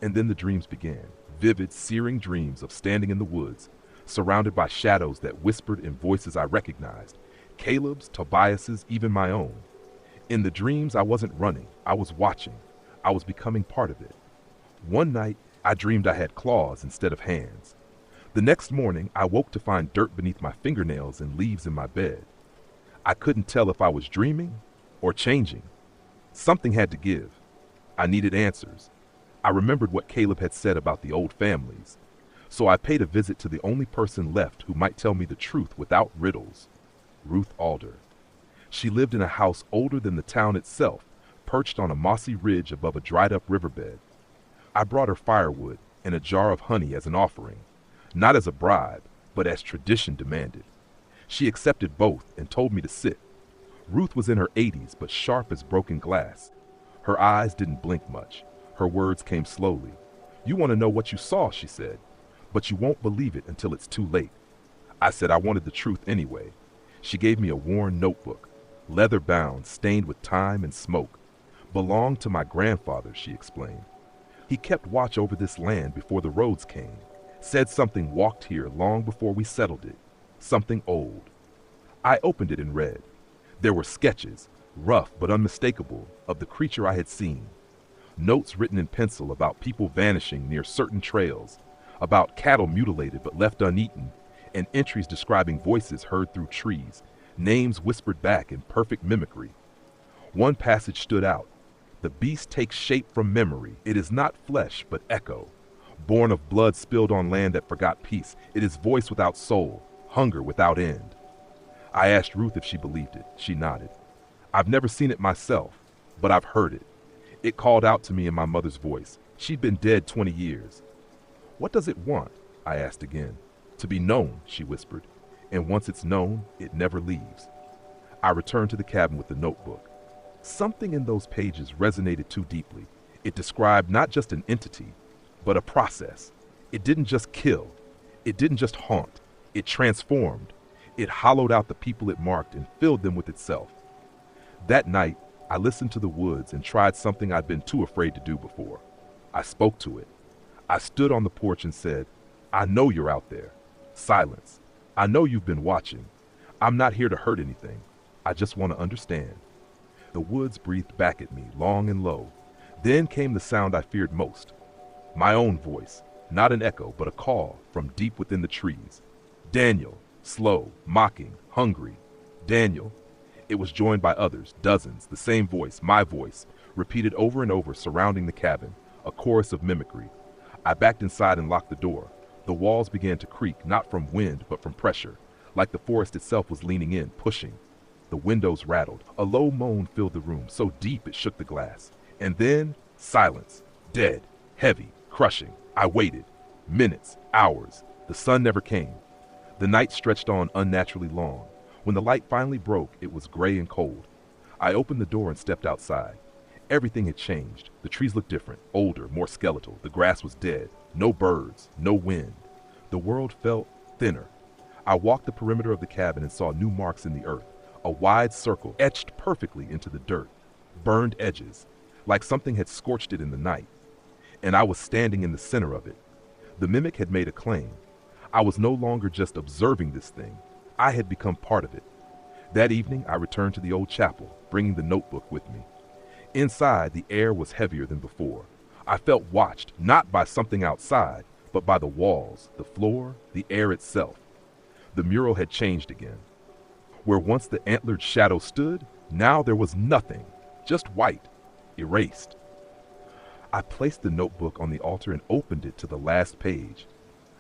And then the dreams began, vivid, searing dreams of standing in the woods, surrounded by shadows that whispered in voices I recognized, Caleb's, Tobias's, even my own. In the dreams, I wasn't running. I was watching. I was becoming part of it. One night, I dreamed I had claws instead of hands. The next morning, I woke to find dirt beneath my fingernails and leaves in my bed. I couldn't tell if I was dreaming or changing. Something had to give. I needed answers. I remembered what Caleb had said about the old families. So I paid a visit to the only person left who might tell me the truth without riddles. Ruth Alder. She lived in a house older than the town itself, perched on a mossy ridge above a dried-up riverbed. I brought her firewood and a jar of honey as an offering, not as a bribe, but as tradition demanded. She accepted both and told me to sit. Ruth was in her 80s, but sharp as broken glass. Her eyes didn't blink much. Her words came slowly. "You want to know what you saw," she said, "but you won't believe it until it's too late." I said I wanted the truth anyway. She gave me a worn notebook, leather-bound, stained with time and smoke. "Belonged to my grandfather," she explained. "He kept watch over this land before the roads came. Said something walked here long before we settled it. Something old." I opened it and read. There were sketches, rough but unmistakable, of the creature I had seen. Notes written in pencil about people vanishing near certain trails, about cattle mutilated but left uneaten, and entries describing voices heard through trees, names whispered back in perfect mimicry. One passage stood out. "The beast takes shape from memory. It is not flesh, but echo. Born of blood spilled on land that forgot peace. It is voice without soul, hunger without end." I asked Ruth if she believed it. She nodded. "I've never seen it myself, but I've heard it. It called out to me in my mother's voice. She'd been dead 20 years. "What does it want?" I asked again. "To be known," she whispered. "And once it's known, it never leaves." I returned to the cabin with the notebook. Something in those pages resonated too deeply. It described not just an entity, but a process. It didn't just kill. It didn't just haunt. It transformed. It hollowed out the people it marked and filled them with itself. That night, I listened to the woods and tried something I'd been too afraid to do before. I spoke to it. I stood on the porch and said, "I know you're out there." Silence. "I know you've been watching. I'm not here to hurt anything. I just want to understand." The woods breathed back at me, long and low. Then came the sound I feared most. My own voice, not an echo, but a call from deep within the trees. "Daniel," slow, mocking, hungry. "Daniel." It was joined by others, dozens, the same voice, my voice, repeated over and over, surrounding the cabin, a chorus of mimicry. I backed inside and locked the door. The walls began to creak, not from wind, but from pressure, like the forest itself was leaning in, pushing. The windows rattled. A low moan filled the room, so deep it shook the glass. And then, silence. Dead, heavy, crushing. I waited. Minutes, hours. The sun never came. The night stretched on unnaturally long. When the light finally broke, it was gray and cold. I opened the door and stepped outside. Everything had changed. The trees looked different, older, more skeletal. The grass was dead. No birds, no wind. The world felt thinner. I walked the perimeter of the cabin and saw new marks in the earth. A wide circle etched perfectly into the dirt. Burned edges, like something had scorched it in the night. And I was standing in the center of it. The mimic had made a claim. I was no longer just observing this thing. I had become part of it. That evening, I returned to the old chapel, bringing the notebook with me. Inside, the air was heavier than before. I felt watched, not by something outside, but by the walls, the floor, the air itself. The mural had changed again. Where once the antlered shadow stood, now there was nothing, just white, erased. I placed the notebook on the altar and opened it to the last page.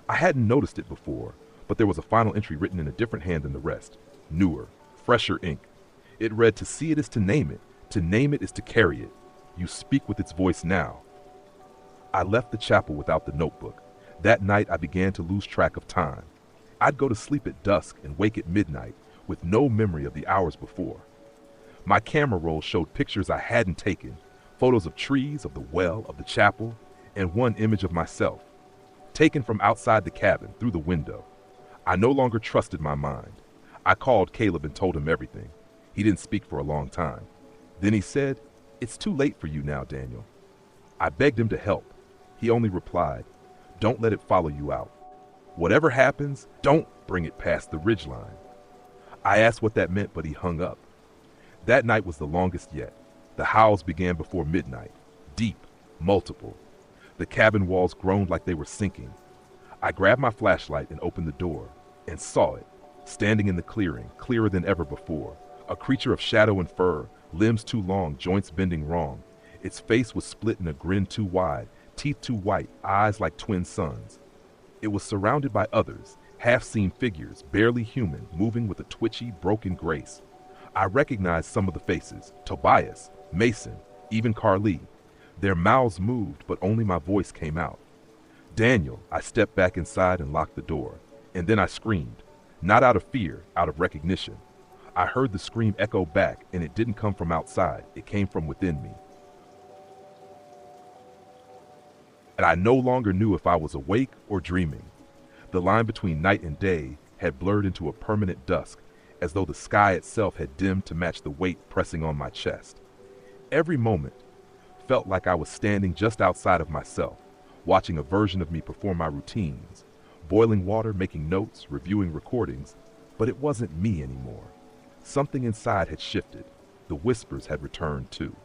I hadn't noticed it before, but there was a final entry written in a different hand than the rest. Newer, fresher ink. It read, "To see it is to name it. To name it is to carry it. You speak with its voice now." I left the chapel without the notebook. That night I began to lose track of time. I'd go to sleep at dusk and wake at midnight with no memory of the hours before. My camera roll showed pictures I hadn't taken, photos of trees, of the well, of the chapel, and one image of myself, taken from outside the cabin through the window. I no longer trusted my mind. I called Caleb and told him everything. He didn't speak for a long time. Then he said, "It's too late for you now, Daniel." I begged him to help. He only replied, "Don't let it follow you out. Whatever happens, don't bring it past the ridgeline." I asked what that meant, but he hung up. That night was the longest yet. The howls began before midnight, deep, multiple. The cabin walls groaned like they were sinking. I grabbed my flashlight and opened the door, and saw it, standing in the clearing, clearer than ever before, A creature of shadow and fur, limbs too long, joints bending wrong. Its face was split in a grin too wide, teeth too white, eyes like twin suns. It was surrounded by others, half-seen figures, barely human, moving with a twitchy, broken grace. I recognized some of the faces: Tobias, Mason, even Carly. Their mouths moved, but only my voice came out. Daniel. I stepped back inside and locked the door. And then I screamed. Not out of fear, out of recognition. I heard the scream echo back, and it didn't come from outside. It came from within me. And I no longer knew if I was awake or dreaming. The line between night and day had blurred into a permanent dusk, as though the sky itself had dimmed to match the weight pressing on my chest. Every moment felt like I was standing just outside of myself, watching a version of me perform my routines, boiling water, making notes, reviewing recordings, but it wasn't me anymore. Something inside had shifted. The whispers had returned too.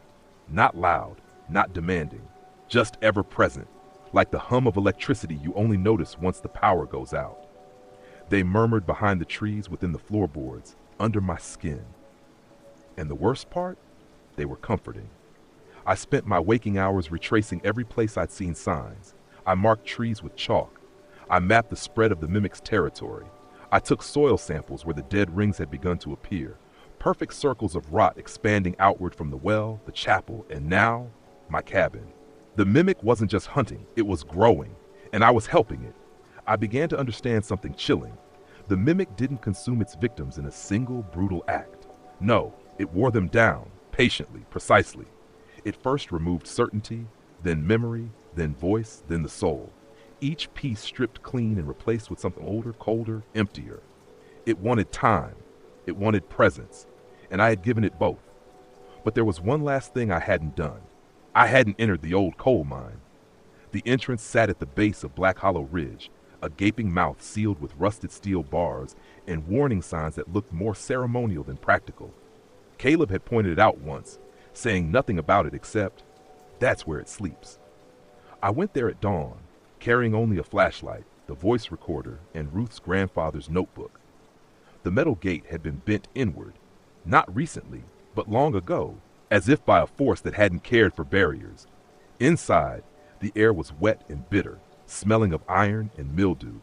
Not loud, not demanding, just ever present, like the hum of electricity you only notice once the power goes out. They murmured behind the trees, within the floorboards, under my skin. And the worst part? They were comforting. I spent my waking hours retracing every place I'd seen signs. I marked trees with chalk. I mapped the spread of the mimic's territory. I took soil samples where the dead rings had begun to appear, perfect circles of rot expanding outward from the well, the chapel, and now, my cabin. The mimic wasn't just hunting, it was growing, and I was helping it. I began to understand something chilling. The mimic didn't consume its victims in a single brutal act. No, it wore them down, patiently, precisely. It first removed certainty, then memory, then voice, then the soul. Each piece stripped clean and replaced with something older, colder, emptier. It wanted time. It wanted presence. And I had given it both. But there was one last thing I hadn't done. I hadn't entered the old coal mine. The entrance sat at the base of Black Hollow Ridge, a gaping mouth sealed with rusted steel bars and warning signs that looked more ceremonial than practical. Caleb had pointed it out once, saying nothing about it except, "That's where it sleeps." I went there at dawn, carrying only a flashlight, the voice recorder, and Ruth's grandfather's notebook. The metal gate had been bent inward, not recently, but long ago, as if by a force that hadn't cared for barriers. Inside, the air was wet and bitter, smelling of iron and mildew.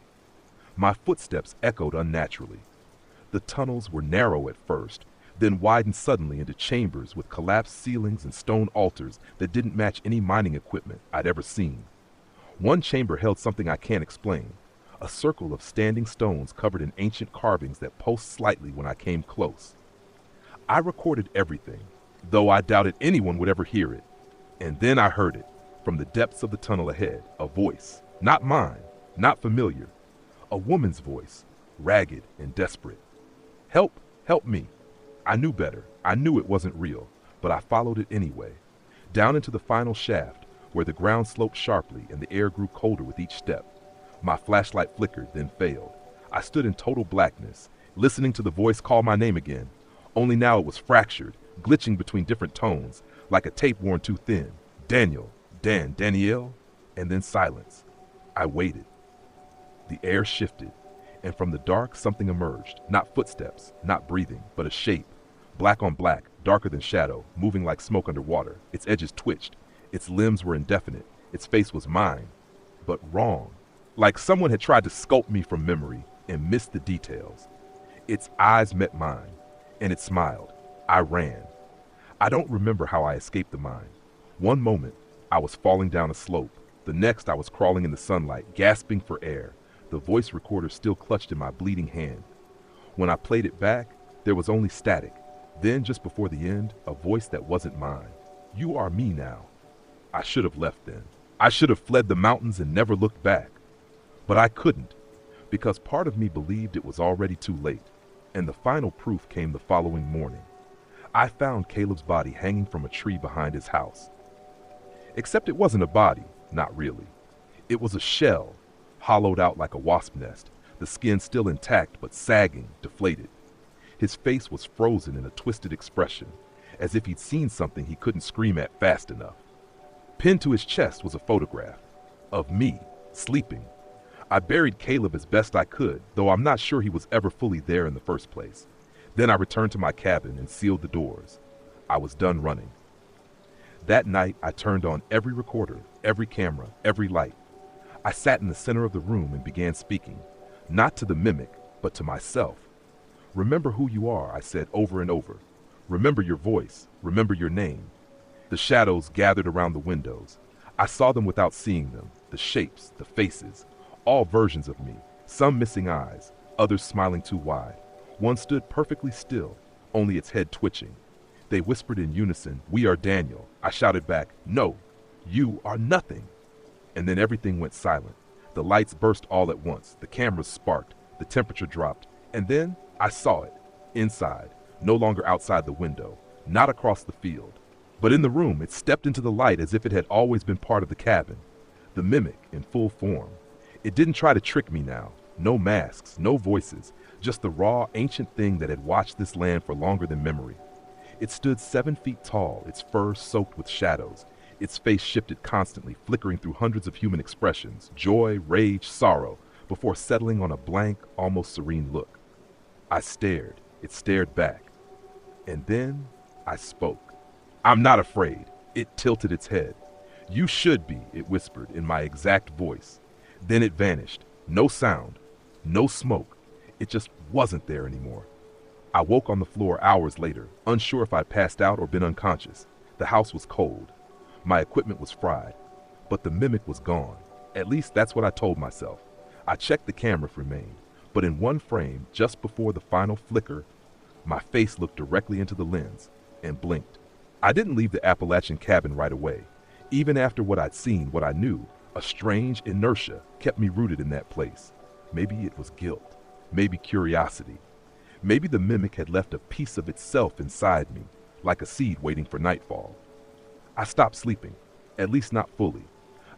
My footsteps echoed unnaturally. The tunnels were narrow at first, then widened suddenly into chambers with collapsed ceilings and stone altars that didn't match any mining equipment I'd ever seen. One chamber held something I can't explain, a circle of standing stones covered in ancient carvings that pulsed slightly when I came close. I recorded everything, though I doubted anyone would ever hear it. And then I heard it, from the depths of the tunnel ahead, a voice, not mine, not familiar, a woman's voice, ragged and desperate. "Help, help me." I knew better. I knew it wasn't real, but I followed it anyway. Down into the final shaft, where the ground sloped sharply and the air grew colder with each step. My flashlight flickered, then failed. I stood in total blackness, listening to the voice call my name again. Only now it was fractured, glitching between different tones, like a tape worn too thin. Daniel, Dan, Danielle, and then silence. I waited. The air shifted, and from the dark something emerged. Not footsteps, not breathing, but a shape. Black on black, darker than shadow, moving like smoke underwater. Its edges twitched. Its limbs were indefinite. Its face was mine, but wrong. Like someone had tried to sculpt me from memory and missed the details. Its eyes met mine, and it smiled. I ran. I don't remember how I escaped the mine. One moment, I was falling down a slope. The next, I was crawling in the sunlight, gasping for air, the voice recorder still clutched in my bleeding hand. When I played it back, there was only static. Then, just before the end, a voice that wasn't mine. "You are me now." I should have left then. I should have fled the mountains and never looked back. But I couldn't, because part of me believed it was already too late. And the final proof came the following morning. I found Caleb's body hanging from a tree behind his house. Except it wasn't a body, not really. It was a shell, hollowed out like a wasp nest, the skin still intact but sagging, deflated. His face was frozen in a twisted expression, as if he'd seen something he couldn't scream at fast enough. Pinned to his chest was a photograph of me, sleeping. I buried Caleb as best I could, though I'm not sure he was ever fully there in the first place. Then I returned to my cabin and sealed the doors. I was done running. That night, I turned on every recorder, every camera, every light. I sat in the center of the room and began speaking, not to the mimic, but to myself. Remember who you are, I said over and over. Remember your voice. Remember your name. The shadows gathered around the windows. I saw them without seeing them, the shapes, the faces, all versions of me, some missing eyes, others smiling too wide. One stood perfectly still, only its head twitching. They whispered in unison, "We are Daniel." I shouted back, "No, you are nothing." And then everything went silent. The lights burst all at once, the cameras sparked, the temperature dropped, and then I saw it, inside, no longer outside the window, not across the field. But in the room, it stepped into the light as if it had always been part of the cabin. The mimic in full form. It didn't try to trick me now. No masks, no voices, just the raw, ancient thing that had watched this land for longer than memory. It stood 7 feet tall, its fur soaked with shadows. Its face shifted constantly, flickering through hundreds of human expressions, joy, rage, sorrow, before settling on a blank, almost serene look. I stared. It stared back. And then I spoke. "I'm not afraid." It tilted its head. "You should be," it whispered in my exact voice. Then it vanished. No sound. No smoke. It just wasn't there anymore. I woke on the floor hours later, unsure if I'd passed out or been unconscious. The house was cold. My equipment was fried. But the mimic was gone. At least that's what I told myself. I checked the camera if remained, but in one frame, just before the final flicker, my face looked directly into the lens and blinked. I didn't leave the Appalachian cabin right away. Even after what I'd seen, what I knew, a strange inertia kept me rooted in that place. Maybe it was guilt. Maybe curiosity. Maybe the mimic had left a piece of itself inside me, like a seed waiting for nightfall. I stopped sleeping, at least not fully.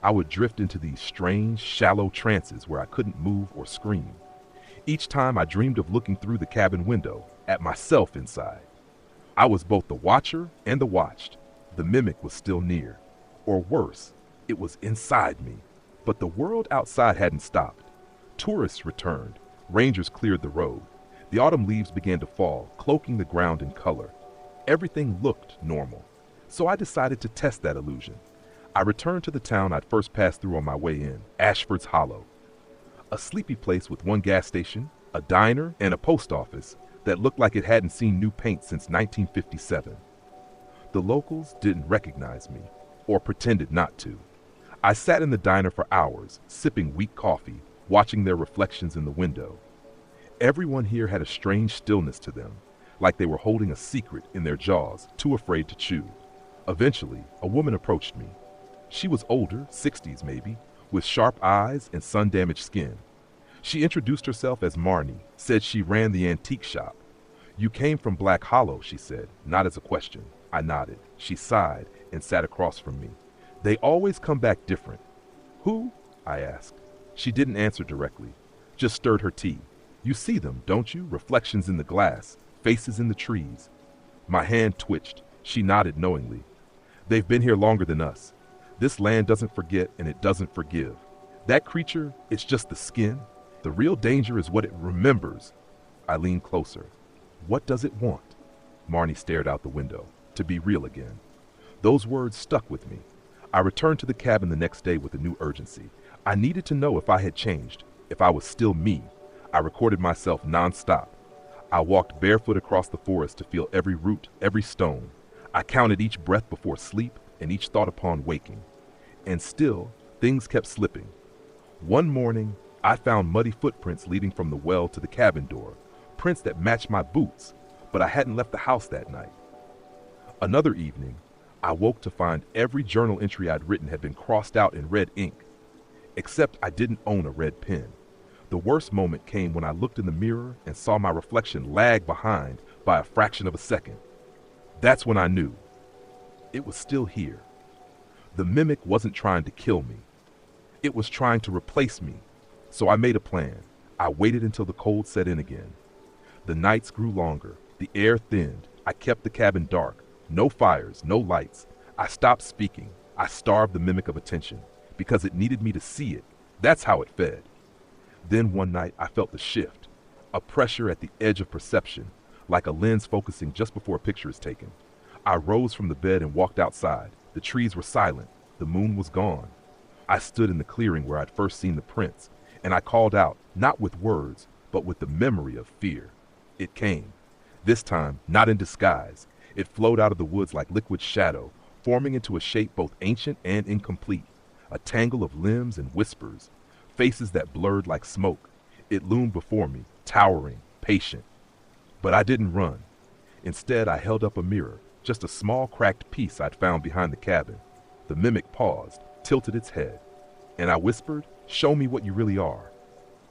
I would drift into these strange, shallow trances where I couldn't move or scream. Each time I dreamed of looking through the cabin window at myself inside. I was both the watcher and the watched. The mimic was still near. Or worse, it was inside me. But the world outside hadn't stopped. Tourists returned. Rangers cleared the road. The autumn leaves began to fall, cloaking the ground in color. Everything looked normal. So I decided to test that illusion. I returned to the town I'd first passed through on my way in, Ashford's Hollow. A sleepy place with one gas station, a diner, and a post office that looked like it hadn't seen new paint since 1957. The locals didn't recognize me, or pretended not to. I sat in the diner for hours, sipping weak coffee, watching their reflections in the window. Everyone here had a strange stillness to them, like they were holding a secret in their jaws, too afraid to chew. Eventually, a woman approached me. She was older, 60s maybe, with sharp eyes and sun-damaged skin. She introduced herself as Marnie, said she ran the antique shop. "You came from Black Hollow," she said, not as a question. I nodded. She sighed and sat across from me. "They always come back different." "Who?" I asked. She didn't answer directly, just stirred her tea. "You see them, don't you? Reflections in the glass, faces in the trees." My hand twitched. She nodded knowingly. "They've been here longer than us. This land doesn't forget and it doesn't forgive. That creature, it's just the skin. The real danger is what it remembers." I leaned closer. "What does it want?" Marnie stared out the window. "To be real again." Those words stuck with me. I returned to the cabin the next day with a new urgency. I needed to know if I had changed, if I was still me. I recorded myself nonstop. I walked barefoot across the forest to feel every root, every stone. I counted each breath before sleep and each thought upon waking. And still, things kept slipping. One morning, I found muddy footprints leading from the well to the cabin door, prints that matched my boots, but I hadn't left the house that night. Another evening, I woke to find every journal entry I'd written had been crossed out in red ink, except I didn't own a red pen. The worst moment came when I looked in the mirror and saw my reflection lag behind by a fraction of a second. That's when I knew. It was still here. The mimic wasn't trying to kill me. It was trying to replace me. So I made a plan. I waited until the cold set in again. The nights grew longer. The air thinned. I kept the cabin dark. No fires, no lights. I stopped speaking. I starved the mimic of attention because it needed me to see it. That's how it fed. Then one night I felt the shift, a pressure at the edge of perception, like a lens focusing just before a picture is taken. I rose from the bed and walked outside. The trees were silent. The moon was gone. I stood in the clearing where I'd first seen the prints, and I called out, not with words, but with the memory of fear. It came. This time, not in disguise. It flowed out of the woods like liquid shadow, forming into a shape both ancient and incomplete. A tangle of limbs and whispers, faces that blurred like smoke. It loomed before me, towering, patient. But I didn't run. Instead, I held up a mirror, just a small cracked piece I'd found behind the cabin. The mimic paused, tilted its head, and I whispered, "Show me what you really are."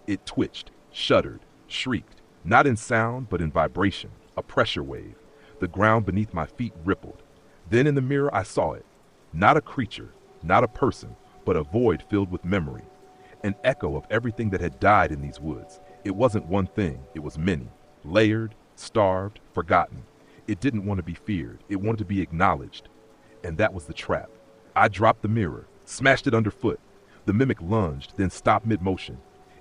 It twitched, shuddered, shrieked, not in sound but in vibration, a pressure wave. The ground beneath my feet rippled. Then in the mirror I saw it. Not a creature, not a person, but a void filled with memory. An echo of everything that had died in these woods. It wasn't one thing, it was many. Layered, starved, forgotten. It didn't want to be feared. It wanted to be acknowledged. And that was the trap. I dropped the mirror, smashed it underfoot. The mimic lunged, then stopped mid-motion.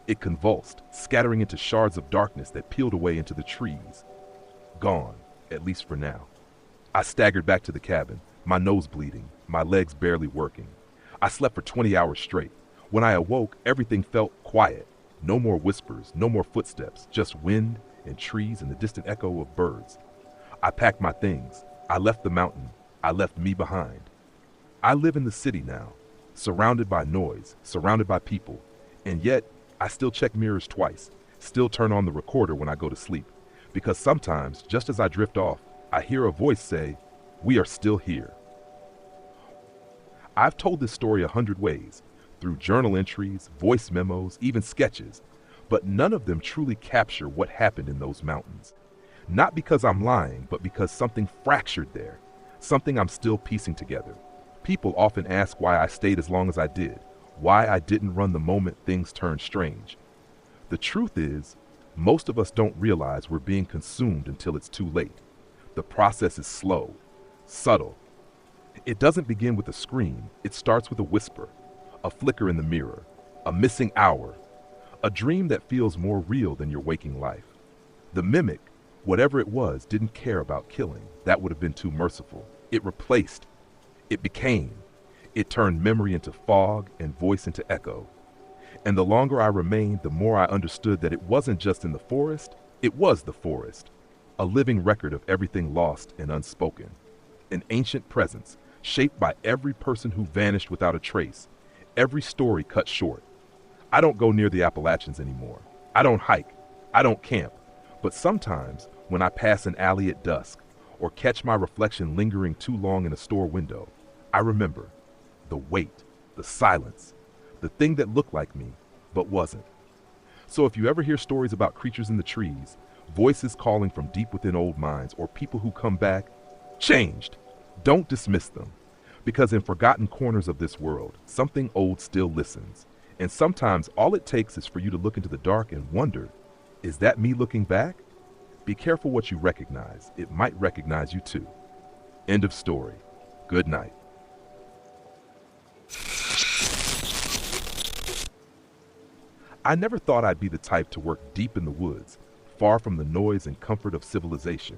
It convulsed, scattering into shards of darkness that peeled away into the trees. Gone, at least for now. I staggered back to the cabin, my nose bleeding, my legs barely working. I slept for 20 hours straight. When I awoke, everything felt quiet. No more whispers, no more footsteps, just wind and trees and the distant echo of birds. I packed my things. I left the mountain. I left me behind. I live in the city now, surrounded by noise, surrounded by people, and yet I still check mirrors twice, still turn on the recorder when I go to sleep, because sometimes, just as I drift off, I hear a voice say, "We are still here." I've told this story 100 ways, through journal entries, voice memos, even sketches, but none of them truly capture what happened in those mountains. Not because I'm lying, but because something fractured there, something I'm still piecing together. People often ask why I stayed as long as I did, why I didn't run the moment things turned strange. The truth is, most of us don't realize we're being consumed until it's too late. The process is slow, subtle. It doesn't begin with a scream, it starts with a whisper, a flicker in the mirror, a missing hour, a dream that feels more real than your waking life. The mimic, whatever it was, didn't care about killing. That would have been too merciful. It replaced. It became. It turned memory into fog and voice into echo. And the longer I remained, the more I understood that it wasn't just in the forest, it was the forest. A living record of everything lost and unspoken. An ancient presence, shaped by every person who vanished without a trace. Every story cut short. I don't go near the Appalachians anymore. I don't hike. I don't camp. But sometimes, when I pass an alley at dusk, or catch my reflection lingering too long in a store window, I remember the weight, the silence, the thing that looked like me, but wasn't. So if you ever hear stories about creatures in the trees, voices calling from deep within old minds, or people who come back, changed, don't dismiss them. Because in forgotten corners of this world, something old still listens. And sometimes all it takes is for you to look into the dark and wonder, is that me looking back? Be careful what you recognize. It might recognize you too. End of story. Good night. I never thought I'd be the type to work deep in the woods, far from the noise and comfort of civilization.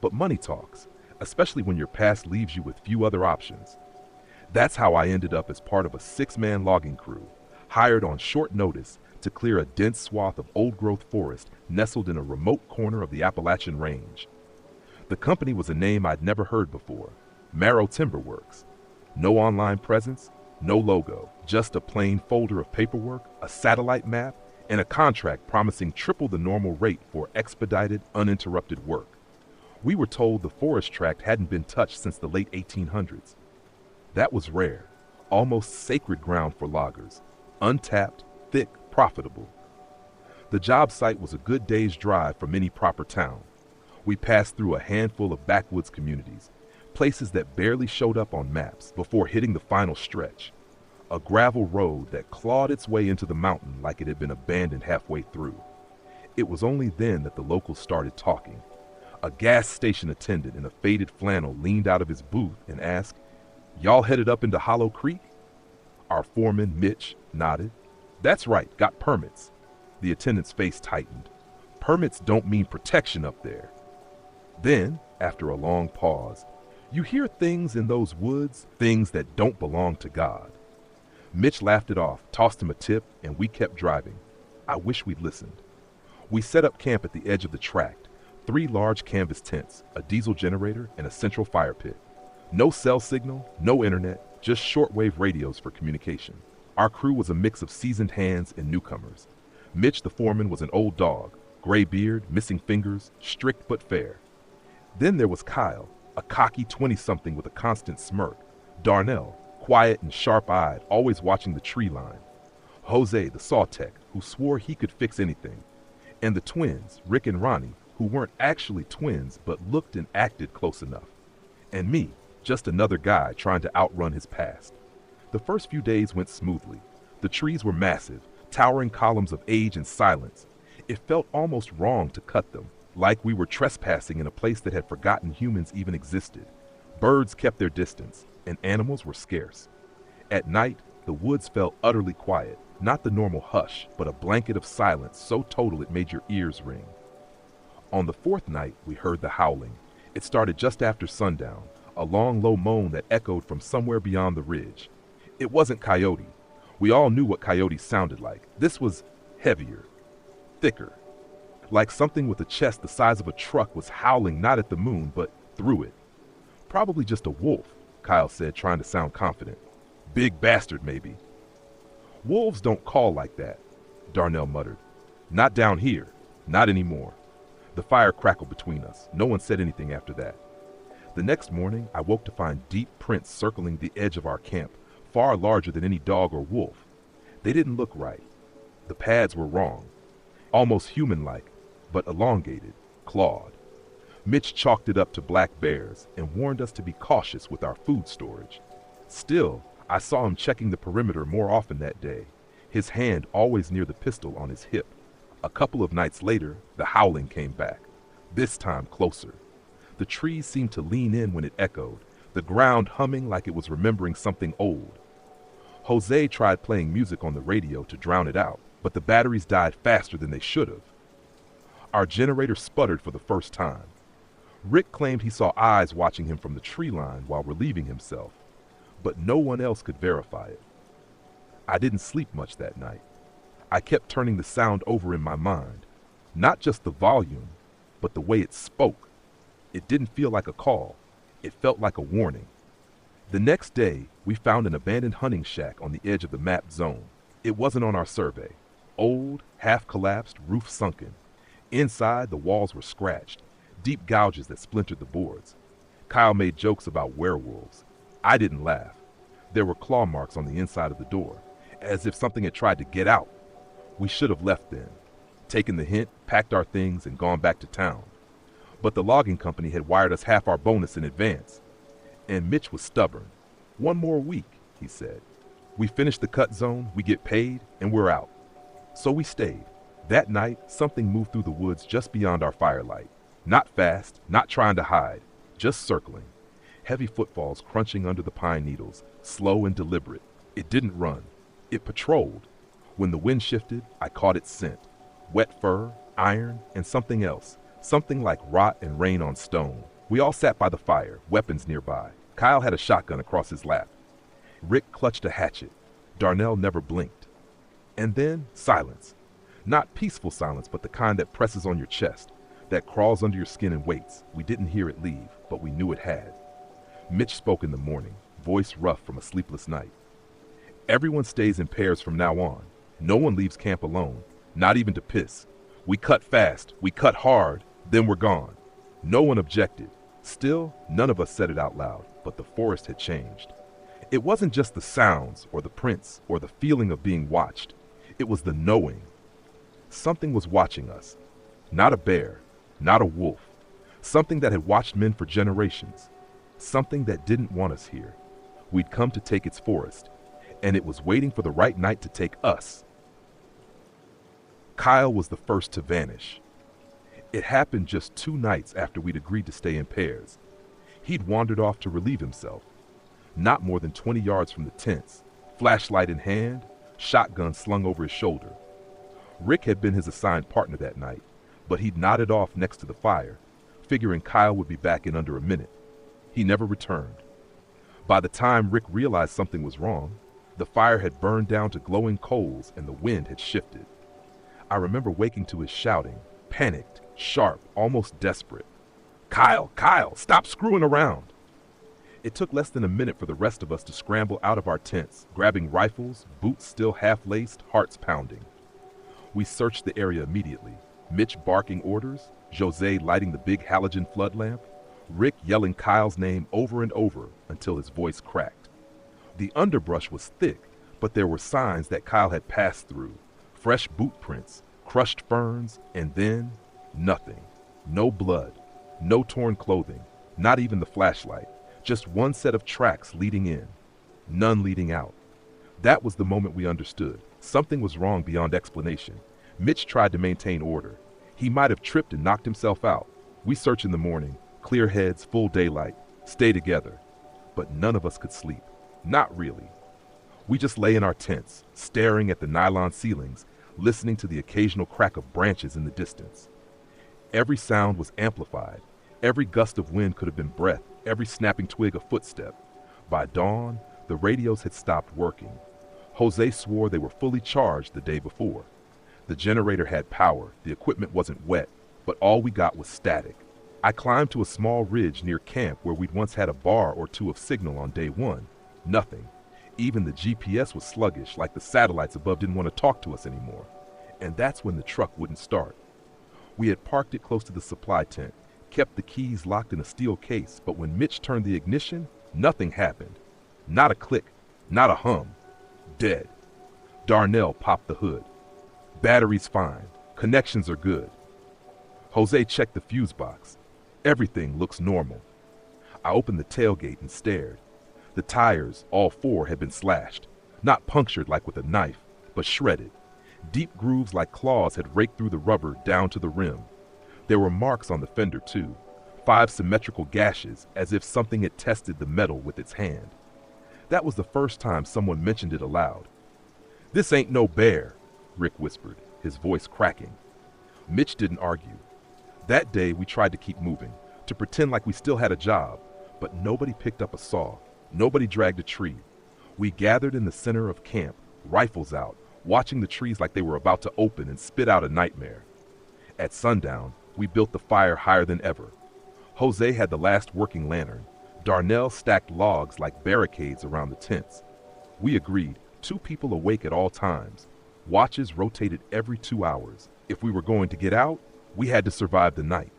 But money talks, especially when your past leaves you with few other options. That's how I ended up as part of a 6-man logging crew, hired on short notice to clear a dense swath of old-growth forest nestled in a remote corner of the Appalachian Range. The company was a name I'd never heard before, Marrow Timber Works. No online presence, no logo, just a plain folder of paperwork, a satellite map, and a contract promising triple the normal rate for expedited, uninterrupted work. We were told the forest tract hadn't been touched since the late 1800s. That was rare, almost sacred ground for loggers, untapped, thick, profitable. The job site was a good day's drive from any proper town. We passed through a handful of backwoods communities, places that barely showed up on maps before hitting the final stretch. A gravel road that clawed its way into the mountain like it had been abandoned halfway through. It was only then that the locals started talking. A gas station attendant in a faded flannel leaned out of his booth and asked, "Y'all headed up into Hollow Creek?" Our foreman, Mitch, nodded. "That's right, got permits." The attendant's face tightened. "Permits don't mean protection up there." Then, after a long pause, you hear things in those woods, things that don't belong to God. Mitch laughed it off, tossed him a tip, and we kept driving. I wish we'd listened. We set up camp at the edge of the tract, 3 large canvas tents, a diesel generator, and a central fire pit. No cell signal, no internet, just shortwave radios for communication. Our crew was a mix of seasoned hands and newcomers. Mitch, the foreman, was an old dog, gray beard, missing fingers, strict but fair. Then there was Kyle, a cocky 20-something with a constant smirk. Darnell, quiet and sharp-eyed, always watching the tree line. Jose, the saw tech, who swore he could fix anything. And the twins, Rick and Ronnie, who weren't actually twins but looked and acted close enough. And me, just another guy trying to outrun his past. The first few days went smoothly. The trees were massive, towering columns of age and silence. It felt almost wrong to cut them, like we were trespassing in a place that had forgotten humans even existed. Birds kept their distance, and animals were scarce. At night, the woods felt utterly quiet, not the normal hush, but a blanket of silence so total it made your ears ring. On the 4th night, we heard the howling. It started just after sundown, a long, low moan that echoed from somewhere beyond the ridge. It wasn't coyote. We all knew what coyotes sounded like. This was heavier, thicker. Like something with a chest the size of a truck was howling not at the moon, but through it. Probably just a wolf, Kyle said, trying to sound confident. Big bastard, maybe. Wolves don't call like that, Darnell muttered. Not down here. Not anymore. The fire crackled between us. No one said anything after that. The next morning, I woke to find deep prints circling the edge of our camp, far larger than any dog or wolf. They didn't look right. The pads were wrong. Almost human-like, but elongated, clawed. Mitch chalked it up to black bears and warned us to be cautious with our food storage. Still, I saw him checking the perimeter more often that day, his hand always near the pistol on his hip. A couple of nights later, the howling came back, this time closer. The trees seemed to lean in when it echoed, the ground humming like it was remembering something old. Jose tried playing music on the radio to drown it out, but the batteries died faster than they should have. Our generator sputtered for the first time. Rick claimed he saw eyes watching him from the tree line while relieving himself, but no one else could verify it. I didn't sleep much that night. I kept turning the sound over in my mind, not just the volume, but the way it spoke. It didn't feel like a call. It felt like a warning. The next day, we found an abandoned hunting shack on the edge of the mapped zone. It wasn't on our survey. Old, half-collapsed, roof sunken. Inside, the walls were scratched, deep gouges that splintered the boards. Kyle made jokes about werewolves. I didn't laugh. There were claw marks on the inside of the door, as if something had tried to get out. We should have left then, taken the hint, packed our things, and gone back to town. But the logging company had wired us half our bonus in advance. And Mitch was stubborn. 1 more week, he said. We finish the cut zone, we get paid, and we're out. So we stayed. That night, something moved through the woods just beyond our firelight. Not fast, not trying to hide, just circling. Heavy footfalls crunching under the pine needles, slow and deliberate. It didn't run. It patrolled. When the wind shifted, I caught its scent. Wet fur, iron, and something else. Something like rot and rain on stone. We all sat by the fire, weapons nearby. Kyle had a shotgun across his lap. Rick clutched a hatchet. Darnell never blinked. And then, silence. Not peaceful silence, but the kind that presses on your chest, that crawls under your skin and waits. We didn't hear it leave, but we knew it had. Mitch spoke in the morning, voice rough from a sleepless night. Everyone stays in pairs from now on. No one leaves camp alone, not even to piss. We cut fast, we cut hard, then we're gone. No one objected. Still, none of us said it out loud, but the forest had changed. It wasn't just the sounds or the prints or the feeling of being watched. It was the knowing. Something was watching us. Not a bear, not a wolf. Something that had watched men for generations. Something that didn't want us here. We'd come to take its forest, and it was waiting for the right night to take us. Kyle was the first to vanish. It happened just 2 nights after we'd agreed to stay in pairs. He'd wandered off to relieve himself. Not more than 20 yards from the tents, flashlight in hand, shotgun slung over his shoulder. Rick had been his assigned partner that night, but he'd nodded off next to the fire, figuring Kyle would be back in under a minute. He never returned. By the time Rick realized something was wrong, the fire had burned down to glowing coals and the wind had shifted. I remember waking to his shouting, panicked, sharp, almost desperate. "Kyle, Kyle, stop screwing around!" It took less than a minute for the rest of us to scramble out of our tents, grabbing rifles, boots still half-laced, hearts pounding. We searched the area immediately, Mitch barking orders, Jose lighting the big halogen flood lamp, Rick yelling Kyle's name over and over until his voice cracked. The underbrush was thick, but there were signs that Kyle had passed through. Fresh boot prints, crushed ferns, and then nothing. No blood, no torn clothing, not even the flashlight. Just one set of tracks leading in, none leading out. That was the moment we understood. Something was wrong beyond explanation. Mitch tried to maintain order. He might have tripped and knocked himself out. We search in the morning, clear heads, full daylight, stay together. But none of us could sleep. Not really. We just lay in our tents, staring at the nylon ceilings, listening to the occasional crack of branches in the distance. Every sound was amplified. Every gust of wind could have been breath, every snapping twig a footstep. By dawn, the radios had stopped working. Jose swore they were fully charged the day before. The generator had power, the equipment wasn't wet, but all we got was static. I climbed to a small ridge near camp where we'd once had a bar or two of signal on day one. Nothing. Even the GPS was sluggish, like the satellites above didn't want to talk to us anymore. And that's when the truck wouldn't start. We had parked it close to the supply tent, kept the keys locked in a steel case, but when Mitch turned the ignition, nothing happened. Not a click, not a hum. Dead. Darnell popped the hood. Battery's fine. Connections are good. Jose checked the fuse box. Everything looks normal. I opened the tailgate and stared. The tires, all four, had been slashed. Not punctured like with a knife, but shredded. Deep grooves like claws had raked through the rubber down to the rim. There were marks on the fender too. 5 symmetrical gashes, as if something had tested the metal with its hand. That was the first time someone mentioned it aloud. "This ain't no bear," Rick whispered, his voice cracking. Mitch didn't argue. That day we tried to keep moving, to pretend like we still had a job, but nobody picked up a saw. Nobody dragged a tree. We gathered in the center of camp, rifles out, watching the trees like they were about to open and spit out a nightmare. At sundown, we built the fire higher than ever. Jose had the last working lantern. Darnell stacked logs like barricades around the tents. We agreed, 2 people awake at all times. Watches rotated every 2 hours. If we were going to get out, we had to survive the night.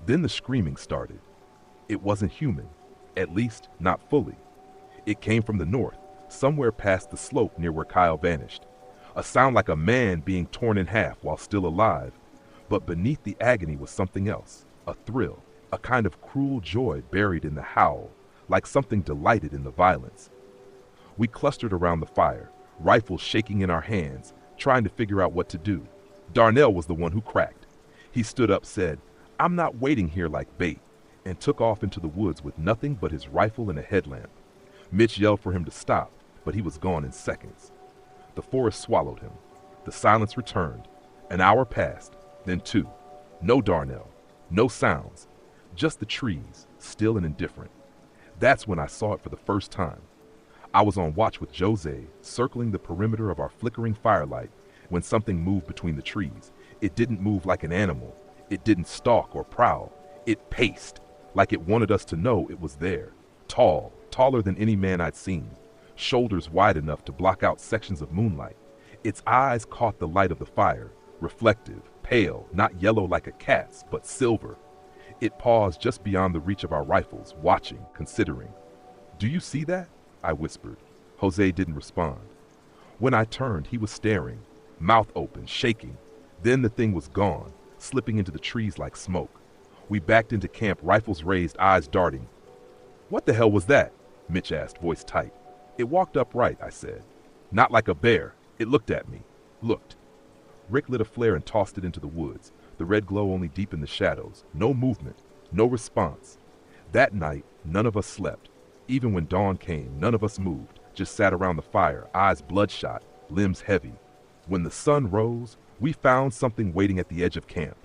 Then the screaming started. It wasn't human, at least not fully. It came from the north, somewhere past the slope near where Kyle vanished. A sound like a man being torn in half while still alive. But beneath the agony was something else, a thrill, a kind of cruel joy buried in the howl, like something delighted in the violence. We clustered around the fire, rifles shaking in our hands, trying to figure out what to do. Darnell was the one who cracked. He stood up, said, "I'm not waiting here like bait," and took off into the woods with nothing but his rifle and a headlamp. Mitch yelled for him to stop, but he was gone in seconds. The forest swallowed him. The silence returned. An hour passed, then 2. No Darnell, no sounds, just the trees, still and indifferent. That's when I saw it for the first time. I was on watch with Jose, circling the perimeter of our flickering firelight, when something moved between the trees. It didn't move like an animal. It didn't stalk or prowl. It paced, like it wanted us to know it was there. Tall, taller than any man I'd seen. Shoulders wide enough to block out sections of moonlight. Its eyes caught the light of the fire, reflective, pale, not yellow like a cat's, but silver. It paused just beyond the reach of our rifles, watching, considering. "Do you see that?" I whispered. Jose didn't respond. When I turned, he was staring, mouth open, shaking. Then the thing was gone, slipping into the trees like smoke. We backed into camp, rifles raised, eyes darting. "What the hell was that?" Mitch asked, voice tight. "It walked upright," I said. "Not like a bear. It looked at me. Looked." Rick lit a flare and tossed it into the woods. The red glow only deepened the shadows. No movement, no response. That night, none of us slept. Even when dawn came, none of us moved, just sat around the fire, eyes bloodshot, limbs heavy. When the sun rose, we found something waiting at the edge of camp.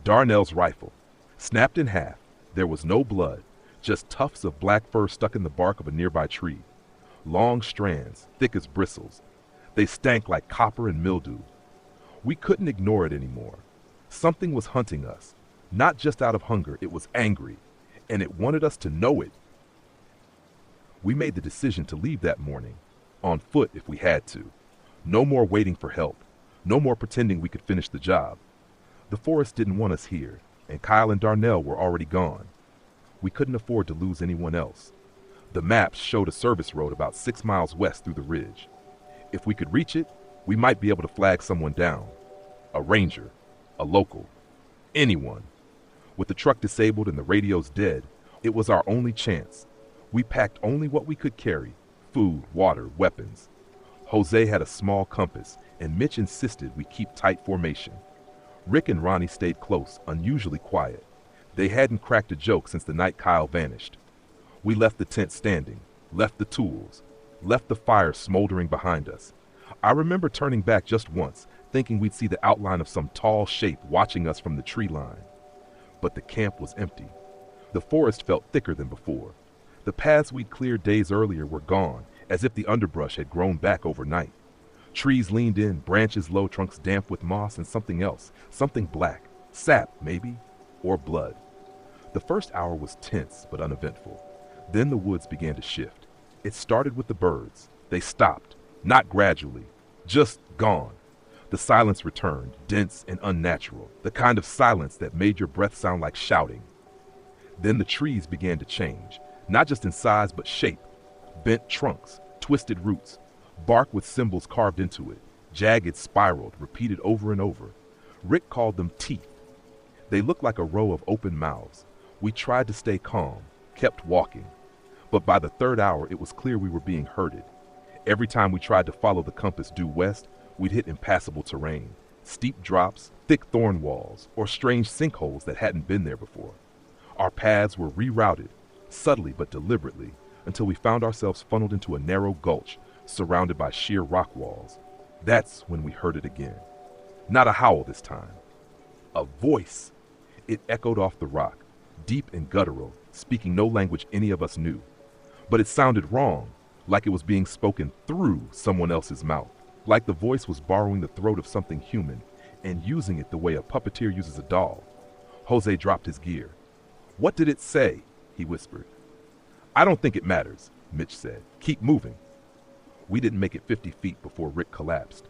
Darnell's rifle. Snapped in half. There was no blood, just tufts of black fur stuck in the bark of a nearby tree. Long strands, thick as bristles. They stank like copper and mildew. We couldn't ignore it anymore. Something was hunting us. Not just out of hunger, it was angry, and it wanted us to know it. We made the decision to leave that morning, on foot if we had to. No more waiting for help. No more pretending we could finish the job. The forest didn't want us here, and Kyle and Darnell were already gone. We couldn't afford to lose anyone else. The maps showed a service road about 6 miles west through the ridge. If we could reach it, we might be able to flag someone down. A ranger, a local, anyone. With the truck disabled and the radios dead, it was our only chance. We packed only what we could carry: food, water, weapons. Jose had a small compass, and Mitch insisted we keep tight formation. Rick and Ronnie stayed close, unusually quiet. They hadn't cracked a joke since the night Kyle vanished. We left the tent standing, left the tools, left the fire smoldering behind us. I remember turning back just once, thinking we'd see the outline of some tall shape watching us from the tree line. But the camp was empty. The forest felt thicker than before. The paths we'd cleared days earlier were gone, as if the underbrush had grown back overnight. Trees leaned in, branches low, trunks damp with moss and something else, something black, sap maybe, or blood. The first hour was tense but uneventful. Then the woods began to shift. It started with the birds. They stopped, not gradually, just gone. The silence returned, dense and unnatural, the kind of silence that made your breath sound like shouting. Then the trees began to change, not just in size but shape. Bent trunks, twisted roots, bark with symbols carved into it, jagged, spiraled, repeated over and over. Rick called them teeth. They looked like a row of open mouths. We tried to stay calm, kept walking. But by the third hour, it was clear we were being herded. Every time we tried to follow the compass due west, we'd hit impassable terrain, steep drops, thick thorn walls, or strange sinkholes that hadn't been there before. Our paths were rerouted, subtly but deliberately, until we found ourselves funneled into a narrow gulch surrounded by sheer rock walls. That's when we heard it again. Not a howl this time. A voice. It echoed off the rock, deep and guttural, speaking no language any of us knew. But it sounded wrong, like it was being spoken through someone else's mouth, like the voice was borrowing the throat of something human and using it the way a puppeteer uses a doll. Jose dropped his gear. "What did it say?" he whispered. "I don't think it matters," Mitch said. "Keep moving." We didn't make it 50 feet before Rick collapsed.